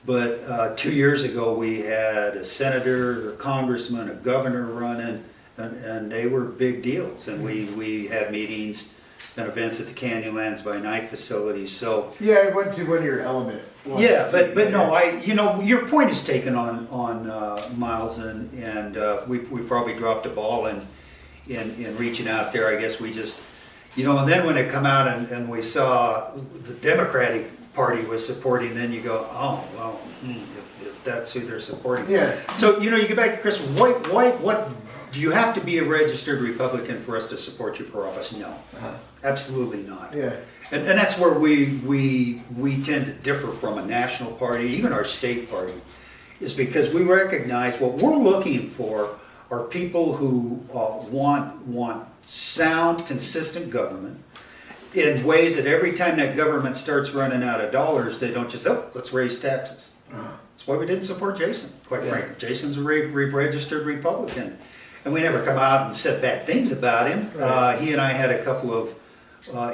But 2 years ago we had a senator, a congressman, a governor running, and they were big deals. And we had meetings and events at the Canyonlands by Night facilities. So Yeah, I went to one of your Element ones. yeah, but no, you know, your point is taken on Miles, and we probably dropped a ball in reaching out there. I guess we just, you know, and then when it come out and we saw the Democratic Party was supporting, then you go, oh well, if that's who they're supporting. Yeah. So you know, you get back to Chris. What do you have to be a registered Republican for us to support you for office? No, absolutely not. Yeah. And that's where we tend to differ from a national party, even our state party, is because we recognize what we're looking for are people who want sound, consistent government. in ways that every time that government starts running out of dollars, they don't just, let's raise taxes. That's why we didn't support Jason, quite frankly. Jason's a registered Republican. And we never come out and said bad things about him. Right. He and I had a couple of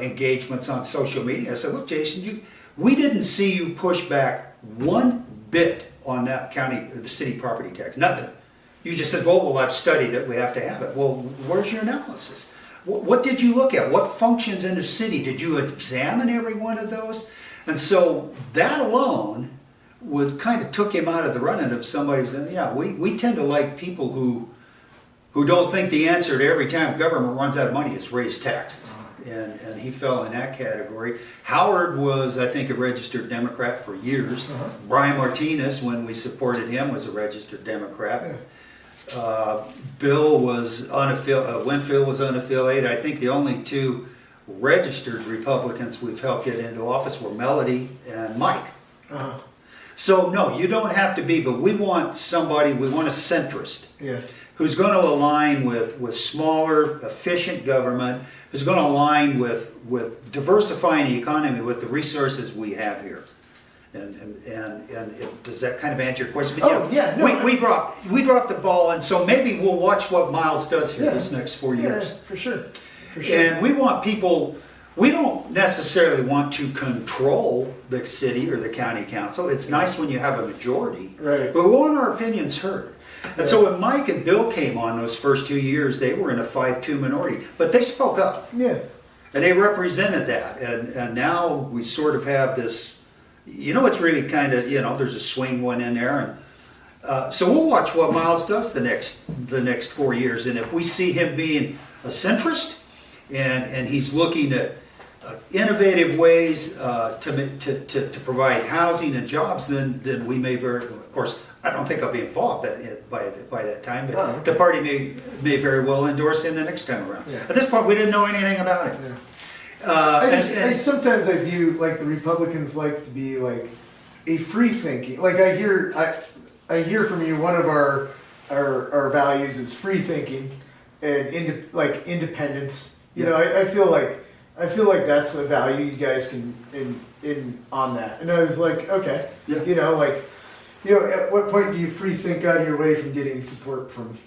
engagements on social media. I said, look, Jason, we didn't see you push back one bit on that the city property tax, nothing. You just said, well, I've studied it, we have to have it. Well, where's your analysis? What did you look at? What functions in the city? Did you examine every one of those? And so that alone kind of took him out of the running of somebody who said, yeah, we tend to like people who don't think the answer to every time government runs out of money is raise taxes. And he fell in that category. Howard was, I think, a registered Democrat for years. Brian Martinez, when we supported him, was a registered Democrat. Bill was Winfield was unaffiliated. I think the only two registered Republicans we've helped get into office were Melody and Mike. So no, you don't have to be, but we want a centrist. Yeah. Who's going to align with smaller, efficient government, who's going to align with diversifying the economy with the resources we have here. And does that kind of answer your question? But yeah. No, we dropped the ball, and so maybe we'll watch what Miles does here this next 4 years. Yeah, for sure. And we want people. We don't necessarily want to control the city or the county council. It's nice when you have a majority, Right. but we want our opinions heard. And so when Mike and Bill came on those first 2 years, they were in a 5-2 minority, but they spoke up. Yeah. And they represented that. And now we sort of have this, it's really kind of, there's a swing one in there. And so we'll watch what Miles does the next 4 years. And if we see him being a centrist and he's looking at innovative ways to provide housing and jobs, then we may of course, I don't think I'll be involved by that time, but the party may very well endorse him the next time around. Yeah. At this point, we didn't know anything about it. Yeah. Sometimes I view like the Republicans like to be like a free thinking. Like I hear from you, one of our values is free thinking and independence. I feel like that's a value you guys can in on that. And I was like, okay, at what point do you free think out of your way from getting support from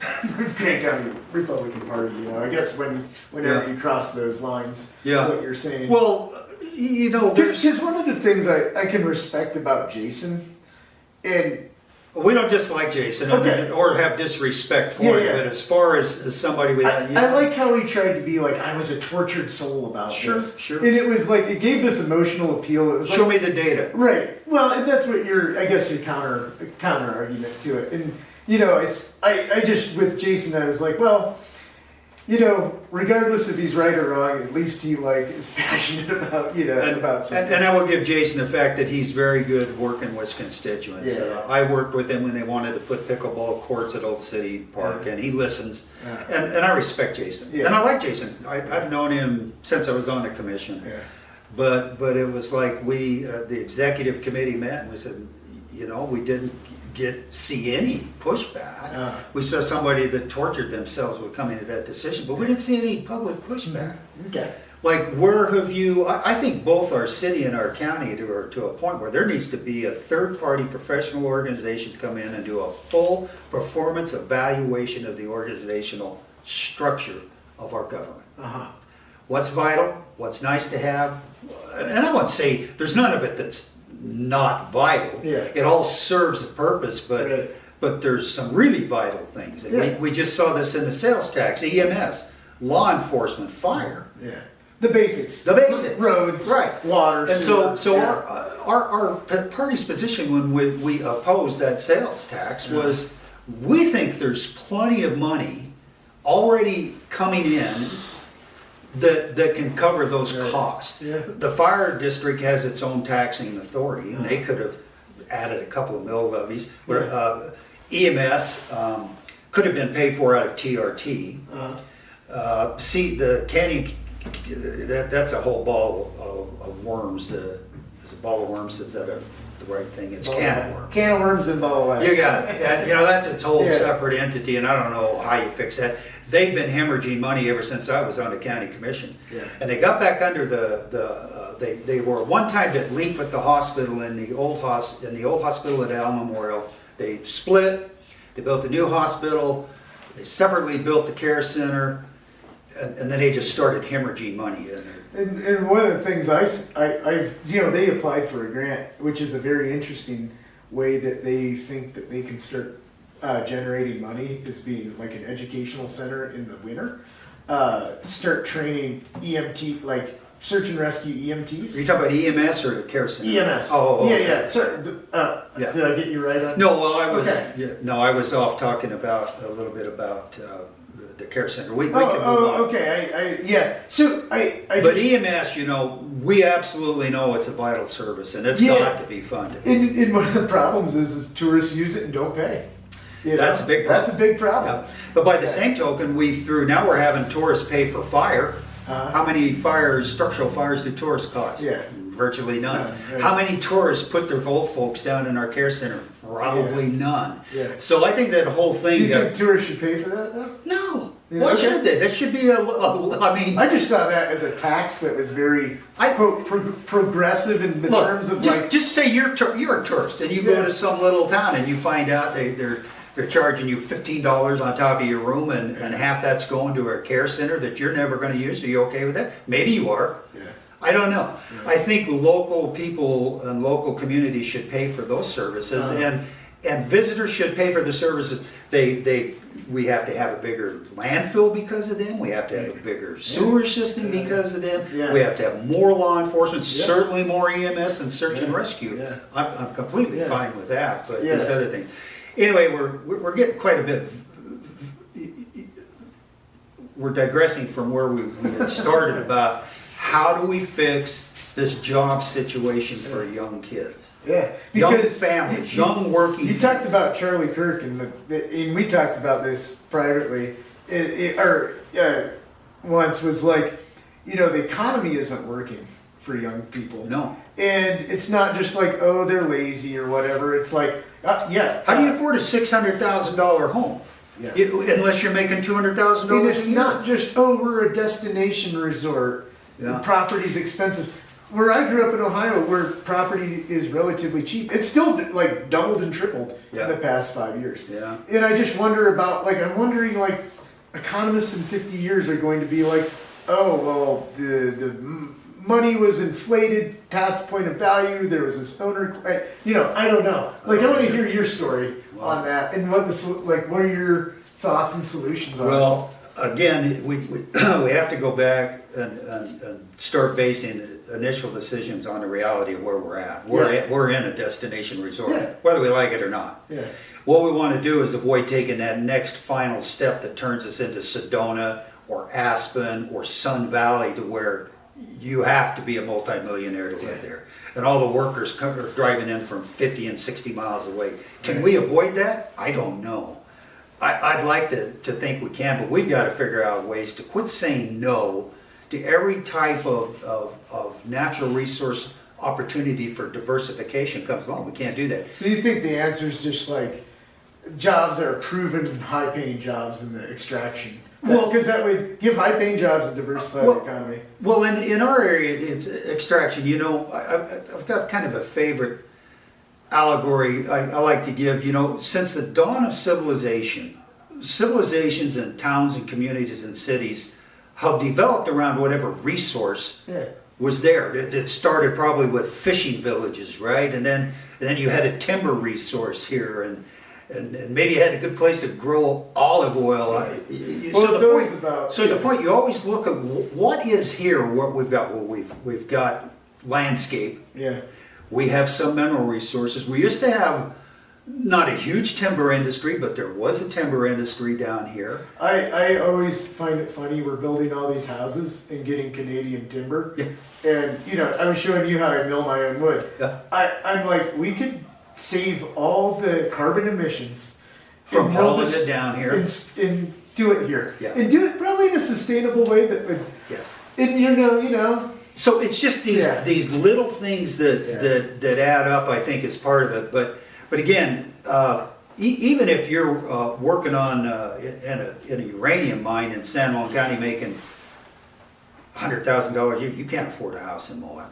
Grant County Republican Party? I guess whenever you cross those lines, what you're saying. Well, because one of the things I can respect about Jason, and we don't dislike Jason or have disrespect for him, but as far as somebody with I like how he tried to be like, I was a tortured soul about this. Sure. And it was like, it gave this emotional appeal. It was Show me the data. Right. Well, and that's what your counter argument to it. And, I just, with Jason, I was like, well, regardless if he's right or wrong, at least he is passionate about, about something. And I will give Jason the fact that he's very good working with constituents. Yeah. I worked with him when they wanted to put pickleball courts at Old City Park, and he listens. And I respect Jason. Yeah. And I like Jason. I've known him since I was on the commission. Yeah. But it was like the executive committee met and we said, we didn't see any pushback. We saw somebody that tortured themselves with coming to that decision, but we didn't see any public pushback. Okay. Like, where have you? I think both our city and our county are to a point where there needs to be a third-party professional organization to come in and do a full performance evaluation of the organizational structure of our government. What's vital? What's nice to have? And I won't say there's none of it that's not vital. Yeah. It all serves a purpose, but there's some really vital things. And we just saw this in the sales tax, EMS, law enforcement, fire. Yeah. The basics. Roads, right? Water. And so our party's position when we opposed that sales tax was, we think there's plenty of money already coming in that can cover those costs. Yeah. The fire district has its own taxing authority, and they could have added a couple of mill levies. EMS could have been paid for out of TRT. The canyon, that's a whole ball of worms. There's a ball of worms. Is that the right thing. It's can of worms. Can of worms and ball wax. You got it. And, that's its whole Yeah. separate entity, and I don't know how you fix that. They've been hemorrhaging money ever since I was on the county commission. Yeah. And they got back under they were one time that linked with the hospital in the old hospital at Al Memorial. They split, they built a new hospital, they separately built the care center, and then they just started hemorrhaging money in it. And one of the things they applied for a grant, which is a very interesting way that they think that they can start generating money, is being like an educational center in the winter. Start training EMT, like search and rescue EMTs. Are you talking about EMS or the care center? EMS. Oh, yeah, okay. yeah. Sorry, Yeah. did I get you right on? No, well, I was Okay. I was off talking about a little bit about the care center. We can move on. Okay. Yeah. So I But just, EMS, we absolutely know it's a vital service, and it's Yeah. got to be funded. and one of the problems is tourists use it and don't pay. That's a big problem. That's a big problem. Yeah. But by the Yeah. same token, now we're having tourists pay for fire. Uh-huh. How many structural fires do tourists cause? Yeah. Virtually none. None, right. How many tourists put their old folks down in our care center? Probably none. Yeah. So I think that whole Do thing. you think tourists should pay for that though? No. Yeah, Why okay. should they? That should be I mean, I just saw that as a tax that was very progressive in the terms of just, like. just say you're a tourist and you Yeah. go to some little town and you find out they're charging you $15 on top of your room and half that's going to a care center that you're never going to use. Are you okay with that? Maybe you are. Yeah. I don't know. I think local people and local communities should pay for those services, and visitors should pay for the services. We have to have a bigger landfill because of them. We have to have a bigger sewer system because of them. Yeah. We have to have more law enforcement, Yeah. certainly more EMS and search and Yeah. rescue. Yeah. I'm completely Yeah. fine with that, but Yeah. there's other things. Anyway, we're getting quite a bit. We're digressing from where we had started about how do we fix this job situation for young kids, Yeah. young families, young working. You talked about Charlie Kirk, and we talked about this privately. Once was like, the economy isn't working for young people. No. And it's not just like, oh, they're lazy or whatever. It's like, yeah. How do you afford a $600,000 home? Yeah. Unless you're making $200,000 And a it's year. not just, oh, we're a destination resort. Yeah. The property's expensive. Where I grew up in Ohio, where property is relatively cheap, it's still like doubled and tripled Yeah. in the past 5 years. Yeah. And I just wonder about, I'm wondering, economists in 50 years are going to be like, oh, well, the money was inflated past point of value. There was this owner, I don't know. I want to hear your story on that and what are your thoughts and solutions on it? Well, again, we have to go back and start basing initial decisions on the reality of where we're at. We're in a destination resort, Yeah. whether we like it or not. Yeah. What we want to do is avoid taking that next final step that turns us into Sedona or Aspen or Sun Valley, to where you have to be a multimillionaire to live there. And all the workers are driving in from 50 and 60 miles away. Can we avoid that? I don't know. I'd like to think we can, but we've got to figure out ways to quit saying no to every type of natural resource opportunity for diversification comes along. We can't do that. So you think the answer is just jobs that are proven high-paying jobs in the extraction? Well, because that would give high-paying jobs and diversify the economy. Well, in our area, it's extraction. I've got kind of a favorite allegory I like to give. Since the dawn of civilizations and towns and communities and cities have developed around whatever resource was there. It started probably with fishing villages, right? And then you had a timber resource here, and maybe you had a good place to grow olive oil. The point you always look at what is here. What we've got. Well, we've got landscape. Yeah. We have some mineral resources. We used to have not a huge timber industry, but there was a timber industry down here. I always find it funny, we're building all these houses and getting Canadian timber. Yeah. And, I was showing you how I mill my own wood. Yeah. I'm like, we could save all the carbon emissions From and mill hauling this it down here. and do it here. Yeah. And do it probably in a sustainable way that would, Yes. and So it's just Yeah. these little things that add up, I think, is part of it. But again, even if you're working on in a uranium mine in San Juan County making $100,000, you can't afford a house in Moab.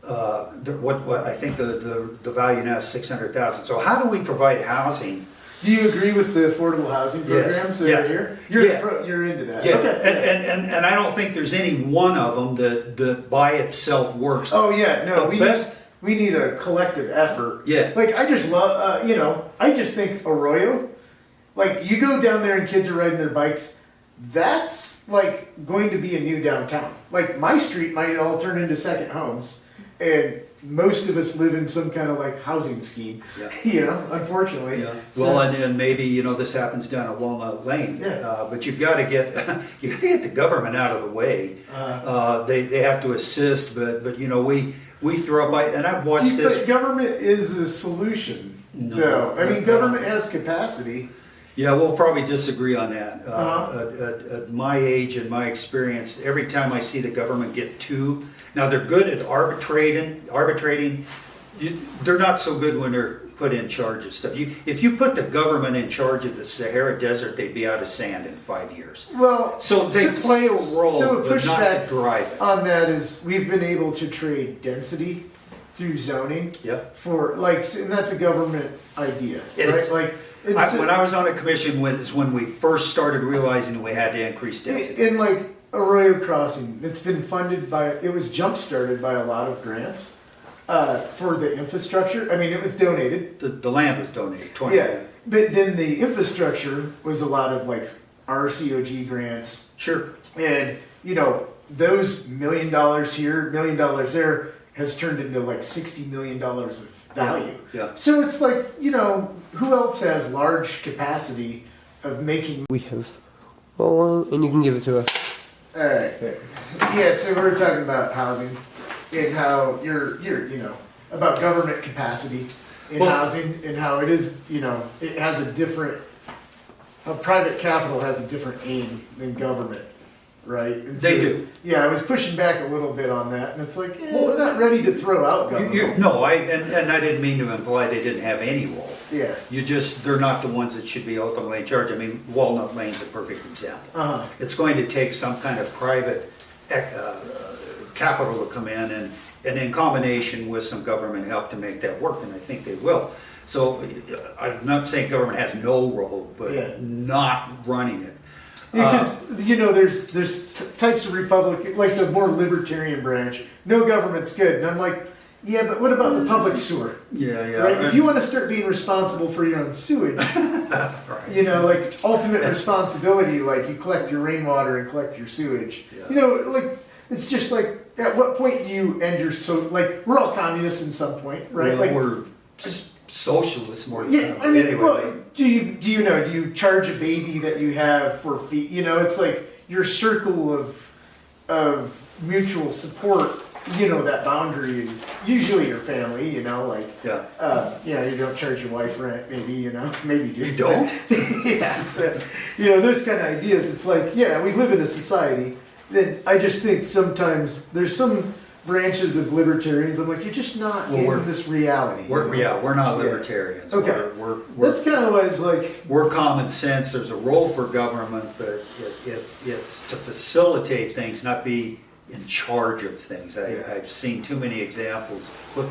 What I think the value now is 600,000. So how do we provide housing? Do you agree with the affordable housing Yes. programs that Yeah. are here? Yeah. You're into that. Yeah, Okay. and I don't think there's any one of them that by itself works. Oh yeah, no, The we best- we need a collective effort. Yeah. Like I just love, I just think Arroyo, like you go down there and kids are riding their bikes, that's like going to be a new downtown. Like my street might all turn into second homes, and most of us live in some kind of like housing scheme. Yeah. Unfortunately. Yeah. So- Well, and maybe this happens down at Walnut Lane. Yeah. But you've got to get the government out of the way. They have to assist, but we throw up. And I've watched But this. government is a solution, No. though. I mean, government has capacity. Yeah, we'll probably disagree on that. Uh-huh. At my age and my experience, every time I see the government get now they're good at arbitrating. They're not so good when they're put in charge of stuff. If you put the government in charge of the Sahara Desert, they'd be out of sand in 5 years. Well, So they play a role, so but not to pushback drive it. on that is we've been able to trade density through zoning Yep. for and that's a government idea, It right? is. Like When I was on a commission, is when we first started realizing we had to increase density. in like Arroyo Crossing, it's been funded it was jump started by a lot of grants for the infrastructure. I mean, it was donated. The land was donated, 20 Yeah, million. but then the infrastructure was a lot of like RCOG grants. Sure. And, those $1 million here, $1 million there has turned into like $60 million of value. Yeah. So it's like, who else has large capacity of making. We have. Well, and you can give it to us. All right. Yeah, so we're talking about housing and how you're about government capacity in housing and how it is, it has how private capital has a different aim than government, right? And They do. Yeah, I was pushing back a little bit on that, and it's like, we're not ready to throw out government. No, and I didn't mean to imply they didn't have any role. Yeah. They're not the ones that should be ultimately in charge. I mean, Walnut Lane's a perfect example. Uh-huh. It's going to take some kind of private capital to come in and in combination with some government help to make that work, and I think they will. So I'm not saying government has no role, but Yeah. not running it. Because there's types of Republican, like the more libertarian branch. No government's good, and I'm like, yeah, but what about the public sewer? Yeah. Right? If you want to start being responsible for your own sewage, Right. like ultimate responsibility, like you collect your rainwater and collect your sewage. Yeah. Like it's just like at what point do you end your like we're all communists in some point, right? Well, like we're socialists more than yeah, I mean, anyway. well, do you charge a baby that you have for feet? It's like your circle of mutual support. That boundary is usually your family. Yeah. You don't charge your wife rent, maybe. Maybe you do. You don't? Yeah. So, those kind of ideas. It's like, yeah, we live in a society. Then I just think sometimes there's some branches of libertarians. I'm like, you're just not in this reality. We're not libertarians. Okay. We're That's kind of why it's like. we're common sense. There's a role for government, but it's to facilitate things, not be in charge of things. I've seen too many examples. Look,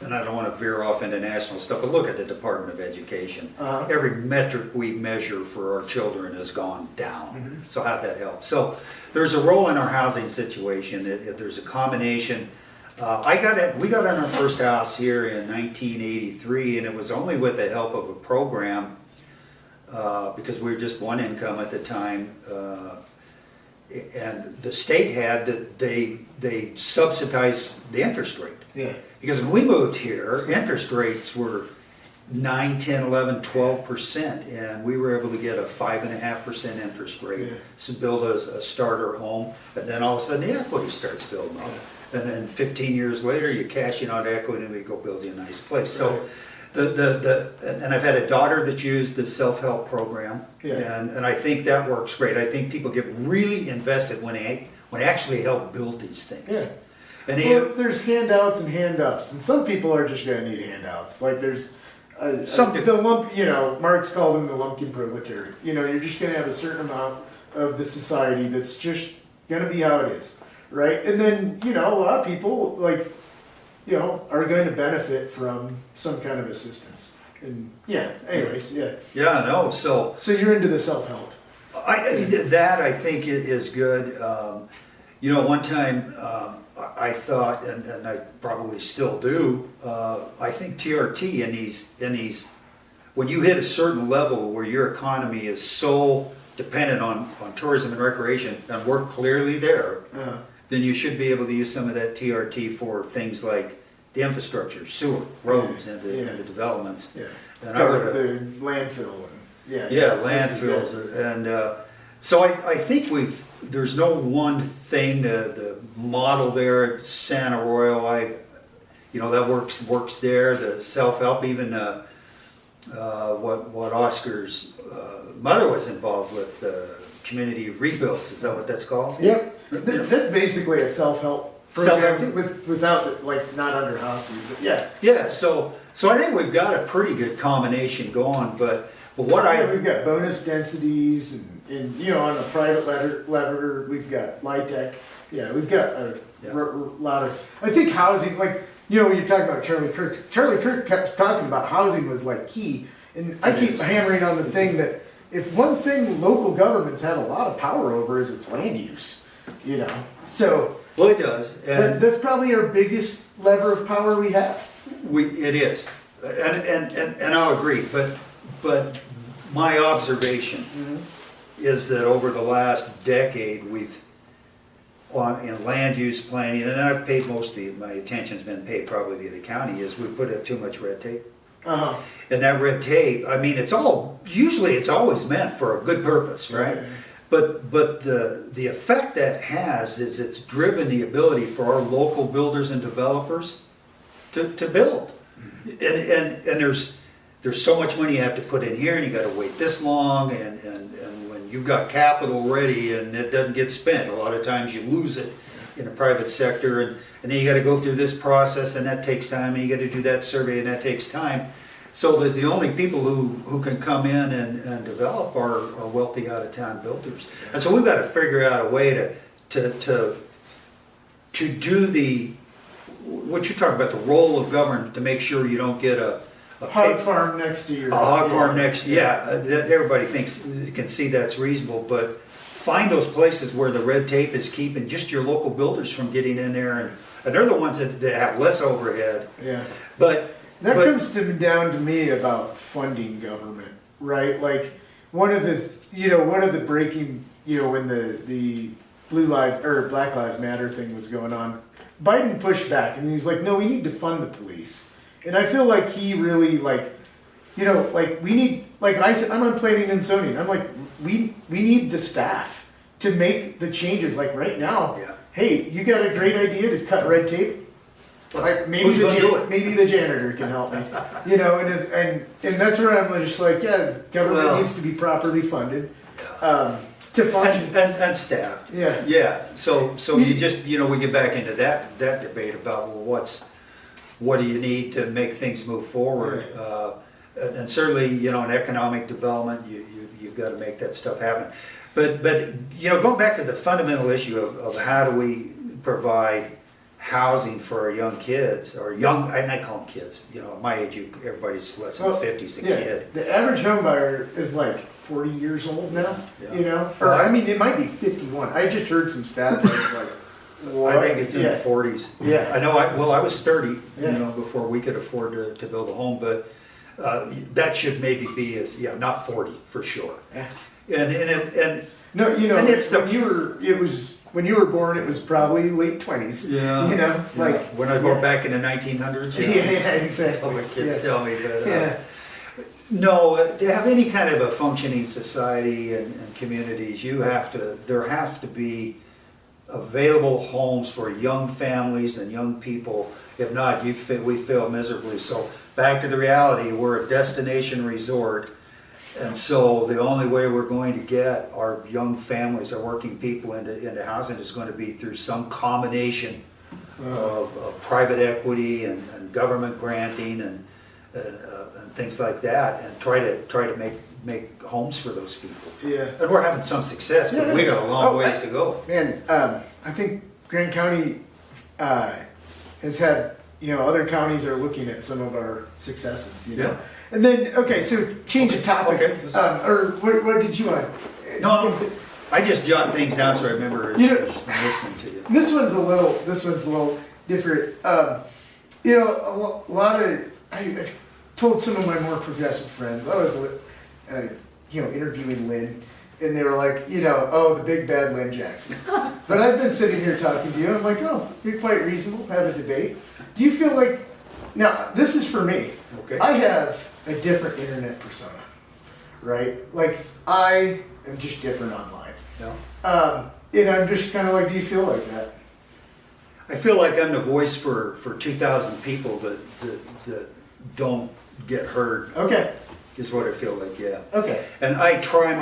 and I don't want to veer off into national stuff, but look at the Department of Education. Uh-huh. Every metric we measure for our children has gone down. Mm-hmm. So how'd that help? So there's a role in our housing situation. There's a combination. We got in our first house here in 1983, and it was only with the help of a program because we were just one income at the time. And the state had that they subsidized the interest rate. Yeah. Because when we moved here, interest rates were 9, 10, 11, 12%, and we were able to get a 5.5% interest rate to build a starter home, and then all of a sudden the equity starts building up. And then 15 years later, you cash in on equity and we go build you a nice place. So and I've had a daughter that used the self-help program, and I think that works great. I think people get really invested when when they actually help build these things. Yeah. And they, Well, there's handouts and hand-ups, and some people are just gonna need handouts. Like there's Some do. the lump, you know, Marx called them the lumpkin proletariat. You know, you're just gonna have a certain amount of the society that's just gonna be how it is, right? And then, you know, a lot of people, like, you know, are going to benefit from some kind of assistance. And yeah, anyways, yeah. yeah, no, so. So you're into the self-help. That I think is good. You know, one time I thought, and I probably still do, I think TRT in these, when you hit a certain level where your economy is so dependent on tourism and recreation, and we're clearly there, then you should be able to use some of that TRT for things like the infrastructure, sewer, roads, and the developments. Yeah. And I would the landfill and landfills, and so I think there's no one thing, the model there at Santa Royal, that works there, the self-help, even what Oscar's mother was involved with, community rebuilds, is that what that's called? Yep. That's basically a self-help Self-help. program without, like, not under housing, but yeah. Yeah, so I think we've got a pretty good combination going, but what We've got bonus densities and you know, on the private lever, we've got LIHTC. Yeah, we've got a lot of, I think housing, like, you know, when you're talking about Charlie Kirk kept talking about housing was like key. And I keep hammering on the thing that if one thing local governments have a lot of power over is its land use, you know, so. Well, it does, and That's probably our biggest lever of power we have. it is, and I'll agree, but my observation is that over the last decade, we've, in land use planning, and I've paid my attention's been paid probably to the county, is we put up too much red tape. Uh-huh. And that red tape, I mean, it's always meant for a good purpose, right? But the effect that has is it's driven the ability for our local builders and developers to build. And there's so much money you have to put in here, and you gotta wait this long, and when you've got capital ready and it doesn't get spent, a lot of times you lose it in the private sector, and then you gotta go through this process, and that takes time, and you gotta do that survey, and that takes time. So that the only people who can come in and develop are wealthy out-of-town builders. And so we've got to figure out a way to do what you talk about, the role of government, to make sure you don't get a Hog farm next to your. a hog farm next, that everybody can see that's reasonable, but find those places where the red tape is keeping just your local builders from getting in there, and they're the ones that have less overhead. Yeah. But That comes down to me about funding government, right? Like one of the breaking, when the Black Lives Matter thing was going on, Biden pushed back and he's like, no, we need to fund the police. And I feel like he really we need, I'm on planning and zoning. I'm like, we need the staff to make the changes. Like right now, hey, you got a great idea to cut red tape? Like maybe the janitor can help me, and that's where I'm just like, government needs to be properly funded, to function and staffed. Yeah. So you just we get back into that debate about what do you need to make things move forward, and certainly in economic development you've got to make that stuff happen. But going back to the fundamental issue of how do we provide housing for our young kids, and I call them kids. At my age, everybody's less than 50's a kid. The average home buyer is like 40 years old now. Yeah. Or I mean, it might be 51. I just heard some stats. I was like, what? I think it's in the 40s. Yeah. I know. I was 30. Before we could afford to build a home, but that should maybe be not 40 for sure. Yeah. And no, and it's when you were born, it was probably late 20s. Yeah. When I go back in the 1900s. Exactly. That's what my kids tell me. But no, to have any kind of a functioning society and communities, there have to be available homes for young families and young people. If not, we fail miserably. So back to the reality, we're a destination resort. And so the only way we're going to get our young families, our working people into housing is going to be through some combination of private equity and government granting and things like that, and try to make homes for those people. Yeah. And we're having some success, but we got a long ways to go. Man, I think Grant County has had, other counties are looking at some of our successes, Yeah. And then, okay, so change the topic. Okay. Or what did you want? No, I just jot things down so I remember as listening to you. This one's a little different. A lot of, I've told some of my more progressive friends, I was, interviewing Lynn, and they were like, oh, the big bad Lynn Jackson. But I've been sitting here talking to you, and I'm like, oh, you're quite reasonable, have a debate. Do you feel like, now, this is for me. Okay. I have a different internet persona, right? Like, I am just different online. Yeah. And I'm just kind of like, do you feel like that? I feel like I'm the voice for 2,000 people that don't get heard, Okay, is what I feel like, yeah. okay. And I try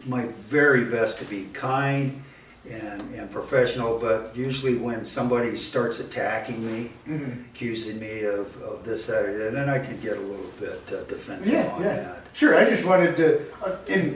my very best to be kind and professional, but usually when somebody starts attacking me, Mhm. accusing me of this, that, or that, then I can get a little bit defensive on that. Sure, I just wanted to,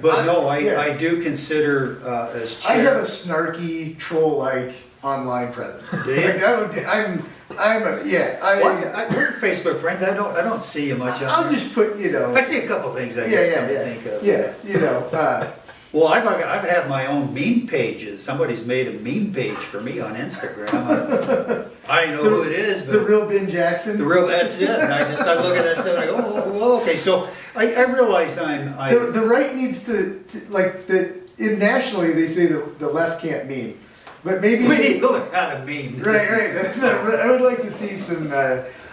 But no, yeah. I do consider as I chair. have a snarky, troll-like online presence. Do you? We're Facebook friends. I don't see you much on I'll there. just put, I see a couple things I guess come to think of. Yeah, Well, I've had my own meme pages. Somebody's made a meme page for me on Instagram. I know who it is, the but real Ben Jackson. that's it. And I look at that stuff and I go, oh, well, okay. So I realize The right needs to like, nationally they say the left can't meme. But maybe. we need to learn how to meme. Right. I would like to see some,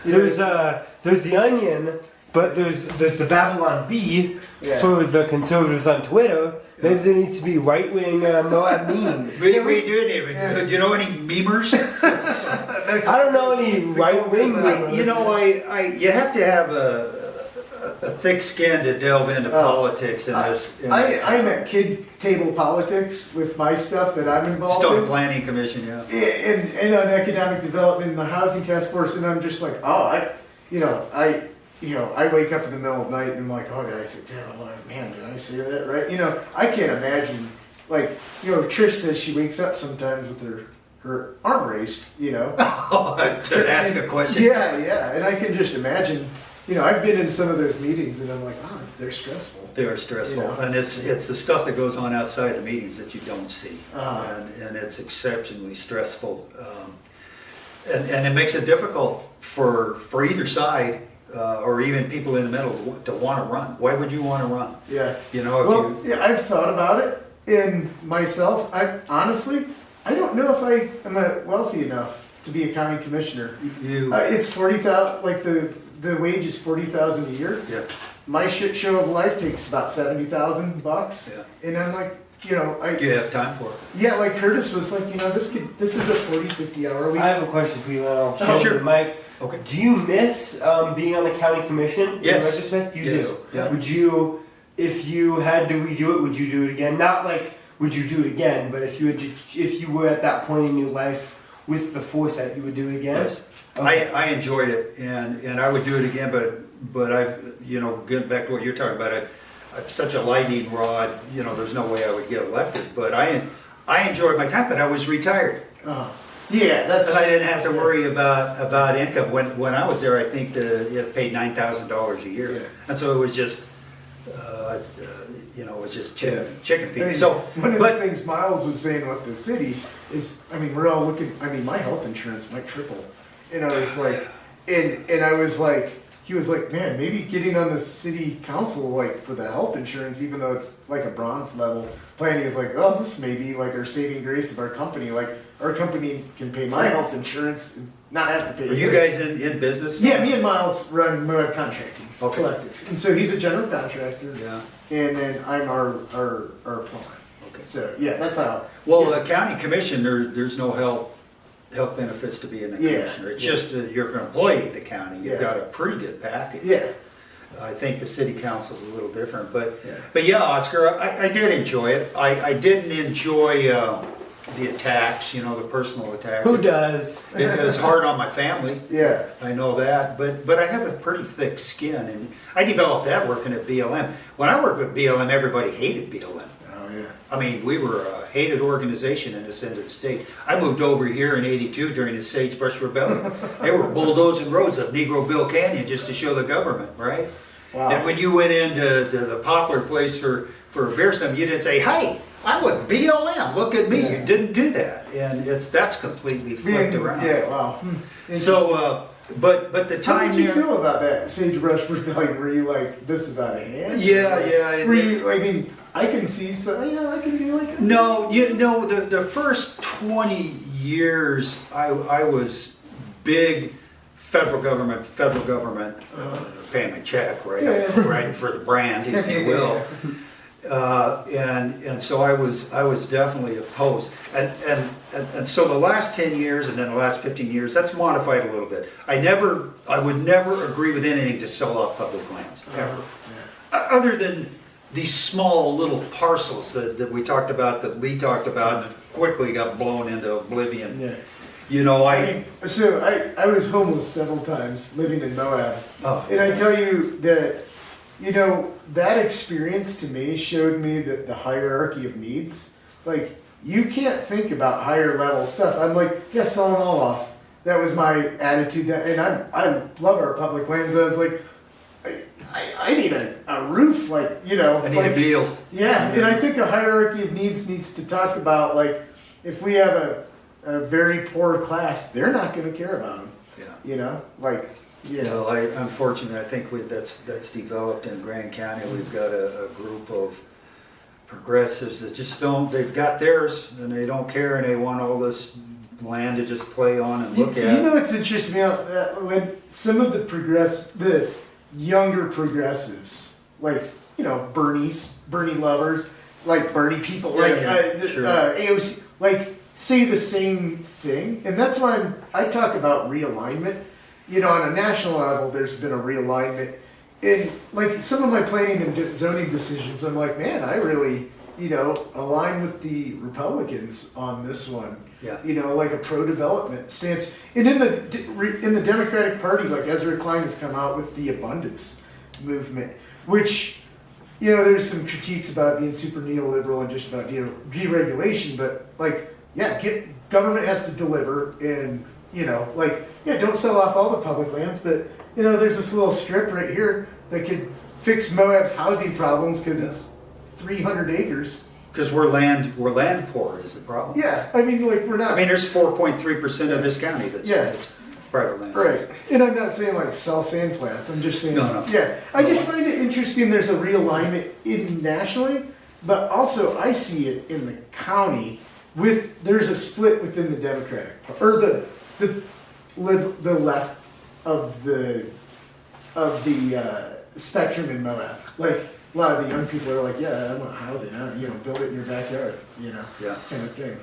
There's the Onion, but there's the Babylon Bee Yeah. for the conservatives on Twitter. Maybe there needs to be right-wing Moab memes. We do even. Do you know any memers? I don't know any right-wing memers. You have to have a thick skin to delve into politics in this. I'm at kid table politics with my stuff that I'm involved Stone in. Planning Commission, yeah. And on economic development in the housing task force, and I'm just like, I wake up in the middle of the night and I'm like, oh, did I say that? I'm like, man, did I say that right? I can't imagine, Trish says she wakes up sometimes with her arm raised, To ask a question. Yeah, and I can just imagine, I've been in some of those meetings and I'm like, oh, they're stressful. They are stressful, and it's the stuff that goes on outside the meetings that you don't see, and it's exceptionally stressful, and it makes it difficult for either side, or even people in the middle to want to run. Why would you want to run? Yeah. If I've thought about it in myself. Honestly, I don't know if I am wealthy enough to be a county commissioner. It's 40,000. Like the wage is 40,000 a year. Yeah. My shit show of life takes about $70,000, Yeah. and I'm like, Do you have time for it? Yeah, like Curtis was like, this is a 40, 50 hour week. I have a question for you, Lynn. Sure. Mike. Okay. Do you miss being on the county commission? Yes. In retrospect, you Yes. do. Yeah. Would you, if you had to redo it, would you do it again? Not like would you do it again, but if you were at that point in your life with the foresight, you would do it again. Yes. Okay. I enjoyed it, and I would do it again, but I've getting back to what you're talking about, I'm such a lightning rod. There's no way I would get elected, but I enjoyed my time. But I was retired. Yeah, And I didn't have to worry about income. When I was there, I think it paid $9,000 a year, Yeah. and so it was just, it was just chicken feed. I mean, So, one of but the things Miles was saying with the city is, we're all looking. My health insurance might triple, and I was like, and I was like, he was like, man, maybe getting on the city council for the health insurance, even though it's like a bronze level plan. He was like, oh, this may be like our saving grace of our company. Like our company can pay my health insurance and not have to pay. are you guys in business? Yeah, me and Miles run Moab Contracting Collective, and so he's a general contractor. Yeah. And then I'm our plumber. Okay. So yeah, that's how. Well, yeah. the county commission, there's no health benefits to being a commissioner. It's just you're an employee of the county. You've got a pretty good package. Yeah. I think the city council's a little different, but Yeah. yeah, Oscar, I did enjoy it. I didn't enjoy the attacks, you know, the personal attacks. Who does? It was hard on my family. Yeah. I know that, but I have a pretty thick skin, and I developed that working at BLM. When I worked with BLM, everybody hated BLM. Oh yeah. I mean, we were a hated organization in this end of the state. I moved over here in '82 during the Sagebrush Rebellion. They were bulldozing roads up Negro Bill Canyon just to show the government, right? Wow. And when you went into the Poplar place for a beer stem, you didn't say, "Hey, I'm with BLM. Look at me." Yeah. You didn't do that, and that's completely flipped around. Yeah. Wow. So, but the How time did you there. feel about that Sagebrush Rebellion? Were you like, this is out of hand? Yeah, yeah. Were you? I mean, I can see. So yeah, I can be like. No, you know, the first 20 years, I was big federal government, paying my check, right? Yeah. Writing for the brand, if you will. And so I was definitely opposed. And so the last 10 years and then the last 15 years, that's modified a little bit. I would never agree with anything to sell off public lands, ever. Other than these small little parcels that we talked about, that Lee talked about, and quickly got blown into oblivion. Yeah. You know, I mean, so I was homeless several times living in Moab. Oh. And I tell you that, you know, that experience to me showed me that the hierarchy of needs, like, you can't think about higher level stuff. I'm like, yeah, sell them all off. That was my attitude. And I love our public lands. I was like, I need a roof, like, you know. I need like, a deal. Yeah, and I think a hierarchy of needs to talk about, like, if we have a very poor class, they're not going to care about them. Yeah. You know, like, you know. Well, unfortunately, I think that's developed in Grand County. We've got a group of progressives that just don't. They've got theirs and they don't care, and they want all this land to just play on and look You at. know what's interesting about that? When some of the younger progressives, like, you know, Bernie lovers, like Bernie people, like sure. AOC, like, say the same thing, and that's why I talk about realignment. You know, on a national level, there's been a realignment. In, like, some of my planning and zoning decisions, I'm like, man, I really, you know, align with the Republicans on this one. Yeah. You know, like a pro-development stance. And in the Democratic Party, like Ezra Klein has come out with the abundance movement, which, you know, there's some critiques about being super neoliberal and just about, you know, deregulation, but, like, yeah, government has to deliver, and, you know, like, yeah, don't sell off all the public lands, but, you know, there's this little strip right here that could fix Moab's housing problems because it's 300 acres. Because we're land poor is the problem. Yeah, I mean, like, we're not. I mean, there's 4.3% of this county that's Yeah. private land. Right. And I'm not saying like sell sand flats. I'm just saying. No. Yeah. I just find it interesting there's a realignment nationally, but also I see it in the county there's a split within the Democratic or the left of the spectrum in Moab. Like, a lot of the young people are like, yeah, I want housing, you know, build it in your backyard, you know, Yeah. kind of thing.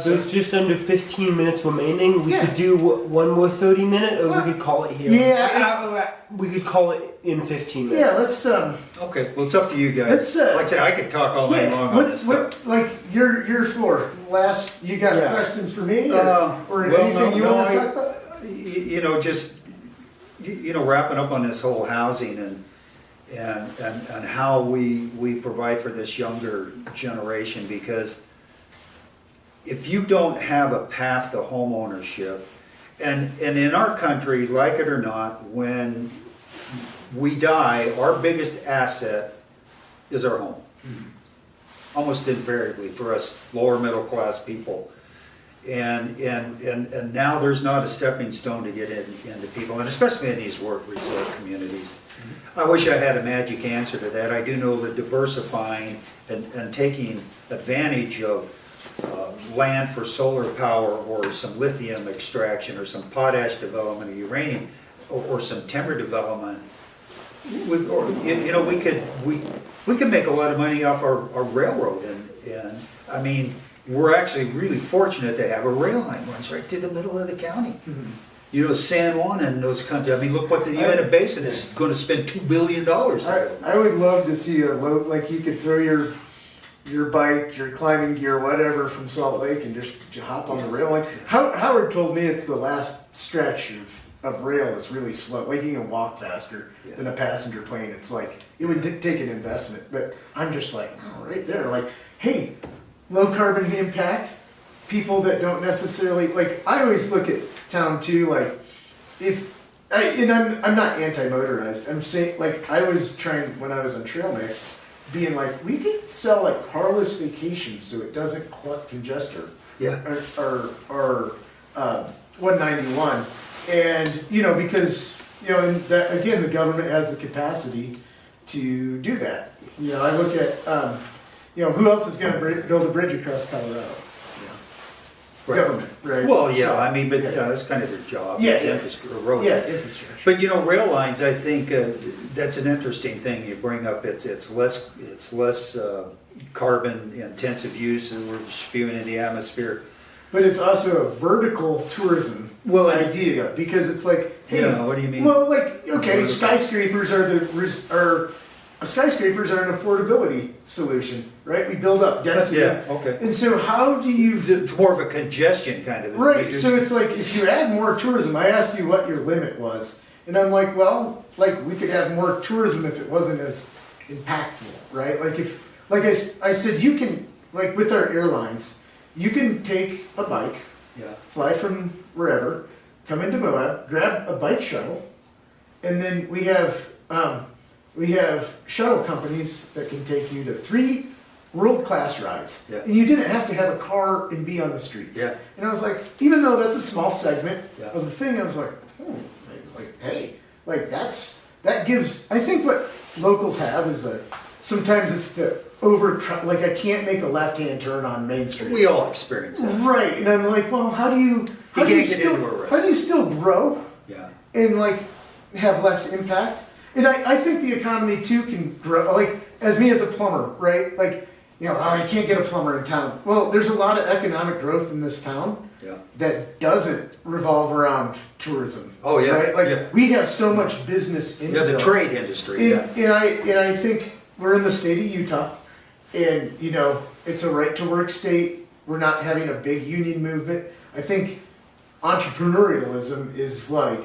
There's just under 15 minutes remaining. We Yeah. could do one more 30-minute, or Well, we could call it here. yeah, We could call it in 15 minutes. Yeah, let's Okay, well, it's up to you guys. Let's, Like I said, I could talk all night long on this stuff. like your floor? Last, you got Yeah. questions for me, or Well, anything you no, want to I- talk about? You know, just you know, wrapping up on this whole housing and how we provide for this younger generation, because if you don't have a path to home ownership, and in our country, like it or not, when we die, our biggest asset is our home. Almost invariably for us lower middle class people. And now there's not a stepping stone to get into people, and especially in these work resort communities. I wish I had a magic answer to that. I do know that diversifying and taking advantage of land for solar power, or some lithium extraction, or some potash development, or uranium, or some timber development, we could make a lot of money off our railroad, and I mean, we're actually really fortunate to have a rail line runs right through the middle of the county. You know, San Juan and those countries, I mean, look what the Uinta Basin is gonna spend $2 billion. I would love to see a low, like you could throw your bike, your climbing gear, whatever from Salt Lake and just hop on the rail line. Howard told me it's the last stretch of rail is really slow. Like you can walk faster than a passenger plane. It's like, it would take an investment, but I'm just like, oh, right there. Like, hey, low carbon impact, people that don't necessarily, like, I always look at town too, like, I'm not anti-motorized. I'm saying, like, I was trying, when I was on Trail Mix, being like, we could sell like carless vacations so it doesn't congest our 191. And, you know, because, you know, and that, again, the government has the capacity to do that. You know, I look at, you know, who else is going to build a bridge across Colorado? Right. Government, right? Well, yeah, So, I mean, but yeah. that's kind of their job. Yeah, it's yeah. infrastructure, roads. Yeah, infrastructure. But you know, rail lines, I think that's an interesting thing you bring up. It's less carbon intensive use that we're spewing in the atmosphere. But it's also a vertical tourism idea because it's like, hey, yeah, what do you mean? Well, like, okay, skyscrapers are skyscrapers are an affordability solution, right? We build up density. Yeah, okay. And so how do you... It's more of a congestion kind of. Right, so it's like, if you add more tourism, I asked you what your limit was. And I'm like, well, like, we could have more tourism if it wasn't as impactful, right? Like, if, like I said, you can, like, with our airlines, you can take a bike, fly from wherever, come into Moab, grab a bike shuttle, and then we have shuttle companies that can take you to 3 world-class rides. Yeah. And you didn't have to have a car and be on the streets. Yeah. And I was like, even though that's a small segment Yeah. of the thing, I was like, hey, like that gives, I think what locals have is sometimes it's the like I can't make a left-hand turn on Main Street. We all experience that. Right, and I'm like, well, how do you still grow Yeah. and like have less impact? And I think the economy too can grow. Like as me as a plumber, right? Like, you know, oh, I can't get a plumber in town. Well, there's a lot of economic growth in this town that doesn't revolve around tourism. Oh yeah, right? Like we have so much business in the trade industry. and I think we're in the state of Utah, and you know it's a right to work state. We're not having a big union movement. I think entrepreneurialism is like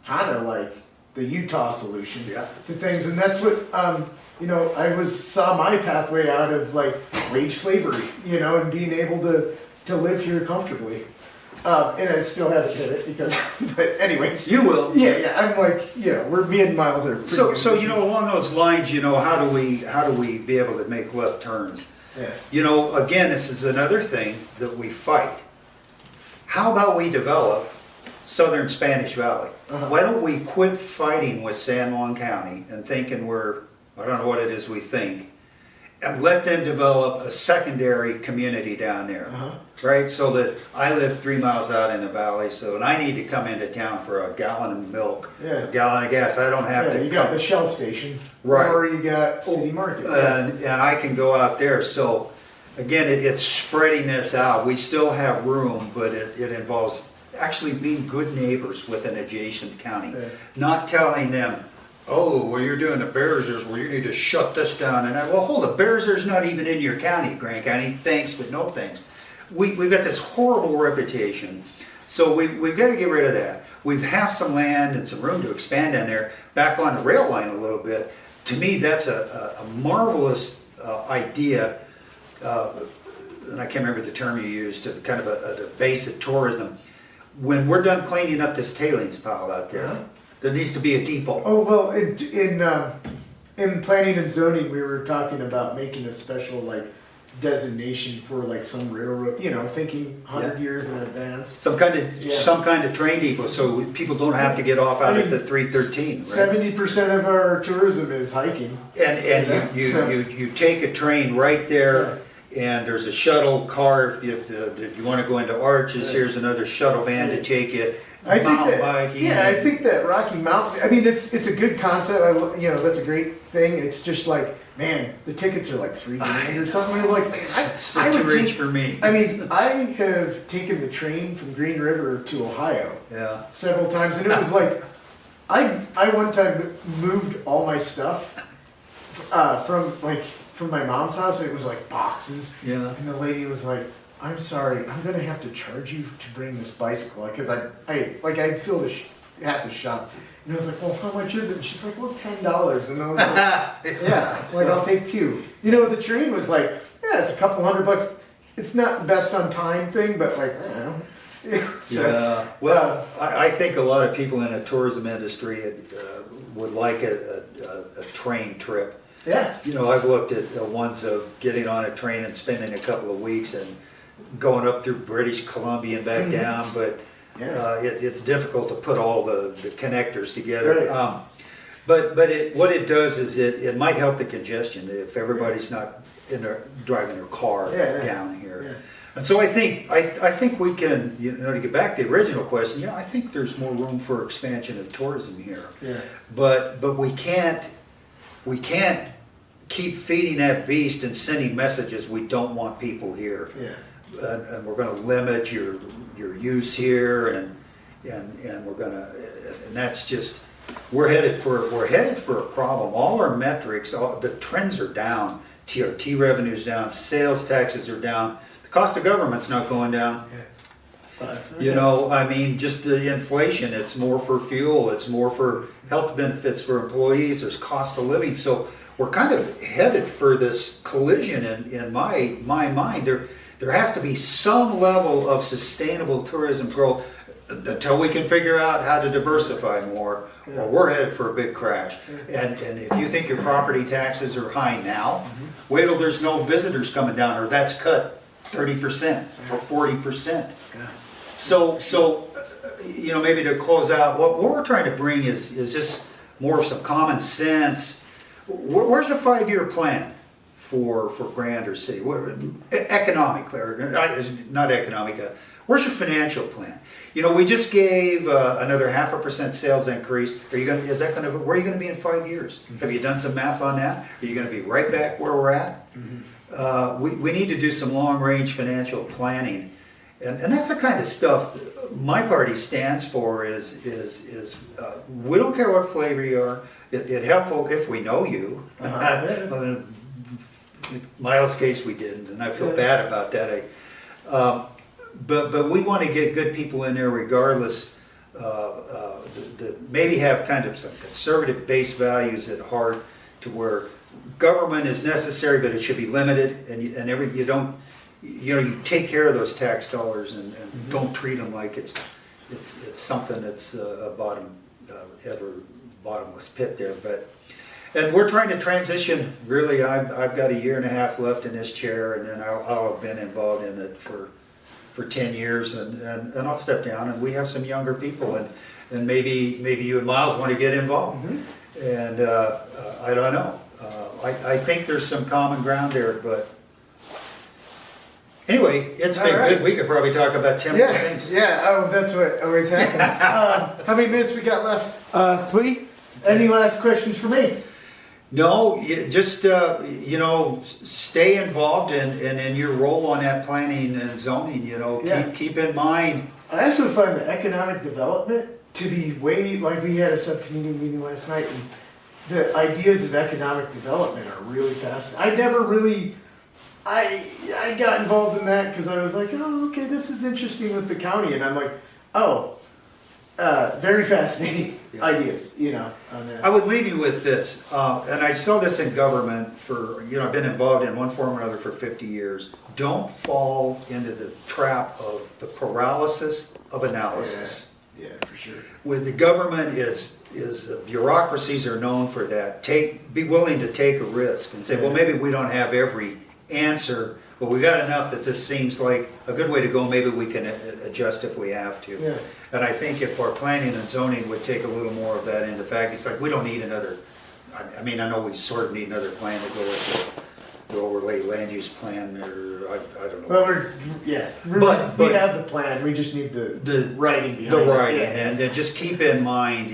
kind of like the Utah solution to things, and that's what you know. I saw my pathway out of like wage slavery, you know, and being able to live here comfortably. And I still haven't hit it because, but anyways. You will. Yeah. I'm like, you know, me and Miles are. So you know, along those lines, you know, how do we be able to make left turns? Yeah. You know, again, this is another thing that we fight. How about we develop Southern Spanish Valley? Why don't we quit fighting with San Juan County and thinking I don't know what it is we think, and let them develop a secondary community down there, right? So that I live 3 miles out in the valley, and I need to come into town for a gallon of milk, a gallon of gas. I don't have to. You got the Shell station, right? Or you got City Market, and I can go out there. So again, it's spreading this out. We still have room, but it involves actually being good neighbors with an adjacent county, not telling them, oh, well, you're doing the Bearsers, well, you need to shut this down. And well, hold it, Bearsers not even in your county, Grant County. Thanks, but no thanks. We've got this horrible reputation, so we've got to get rid of that. We have some land and some room to expand down there, back on the rail line a little bit. To me, that's a marvelous idea, and I can't remember the term you used, to kind of a base of tourism. When we're done cleaning up this tailings pile out there, there needs to be a depot. Oh, well, in planning and zoning, we were talking about making a special like designation for like some railroad, you know, thinking 100 years in advance. Some kind of train depot, so people don't have to get off out at the 313. Right? 70% of our tourism is hiking. And you take a train right there, and there's a shuttle car if you want to go into Arches. Here's another shuttle van to take you. I think that Rocky Mountain. I mean, it's a good concept. That's a great thing. It's just like man, the tickets are like $3,000 or something. And I'm like, It's I such a would reach think- for me. I mean, I have taken the train from Green River to Ohio Yeah. several times, and it was like, I one time moved all my stuff from my mom's house. It was like boxes, Yeah. and the lady was like, "I'm sorry, I'm gonna have to charge you to bring this bicycle because I filled half the shop." And I was like, "Well, how much is it?" And she's like, "Well, $10." And I was like, "Yeah, like I'll take two." You know, the train was like, "Yeah, it's a couple $100. It's not the best on time thing, but like, I don't know." So, Yeah. Well, I think a lot of people in the tourism industry would like a train trip. yeah, You know, I've looked at ones of getting on a train and spending a couple of weeks and going up through British Columbia and back down, but yeah. it's difficult to put all the connectors together. Right. But what it does is it might help the congestion if everybody's not driving their car Yeah. down here. Yeah. And so I think we can, you know, to get back to the original question, yeah, I think there's more room for expansion of tourism here. Yeah. But we can't keep feeding that beast and sending messages we don't want people here. Yeah. And we're going to limit your use here, and we're going to, and that's just, we're headed for a problem. All our metrics, the trends are down. TRT revenue's down, sales taxes are down. The cost of government's not going down. You know, I mean, just the inflation, it's more for fuel, it's more for health benefits for employees, there's cost of living. So we're kind of headed for this collision in my mind. There has to be some level of sustainable tourism growth until we can figure out how to diversify more, or we're headed for a big crash. And if you think your property taxes are high now, wait till there's no visitors coming down, or that's cut 30% or 40%. So you know, maybe to close out, what we're trying to bring is just more of some common sense. Where's a 5-year plan for Grander City? Economic, or not economic. Where's your financial plan? You know, we just gave another 0.5% sales increase. Where are you going to be in 5 years? Have you done some math on that? Are you going to be right back where we're at? We need to do some long-range financial planning. And that's the kind of stuff my party stands for is we don't care what flavor you are. It's helpful if we know you. In Miles' case, we didn't, and I feel bad about that. But we want to get good people in there regardless, that maybe have kind of some conservative base values at heart, to where government is necessary, but it should be limited, and you take care of those tax dollars and don't treat them like it's something that's a bottomless pit there. And we're trying to transition. Really, I've got 1.5 years left in this chair, and then I'll have been involved in it for 10 years, and I'll step down. And we have some younger people, and maybe you and Miles want to get involved. And I don't know. I think there's some common ground there, but. Anyway, it's been good. We could probably talk about 10 more things. Yeah, oh, that's what always happens. How many minutes we got left? 3. Any last questions for me? No, just stay involved in your role on that planning and zoning. Keep in mind. I also find the economic development to be way, like we had a subcommittee meeting last night, and the ideas of economic development are really fascinating. I got involved in that because I was like, oh, okay, this is interesting with the county, and I'm like, oh, very fascinating ideas, on that. I would leave you with this, and I saw this in government I've been involved in one form or another for 50 years. Don't fall into the trap of the paralysis of analysis. Yeah, for sure. With the government the bureaucracies are known for that. Be willing to take a risk and say, well, maybe we don't have every answer, but we got enough that this seems like a good way to go. Maybe we can adjust if we have to. Yeah. And I think if our planning and zoning would take a little more of that into fact, it's like we don't need another. I know we sort of need another plan to go with the overlay land use plan, or I don't know. Well, we have the plan. We just need the writing behind it. And then just keep in mind,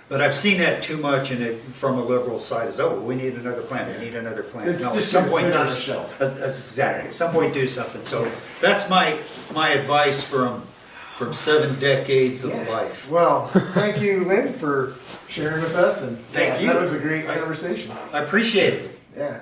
But I've seen that too much in it from a liberal side is, oh, well, we need another plant, we need another plant. It's No, at just some gonna point sit on do- a shelf. Exactly, at some point do something. So that's my advice from 7 decades of Yeah. life. Well, thank you, Lynn, for sharing with us, and Thank you. that was a great conversation. I appreciate it. Yeah.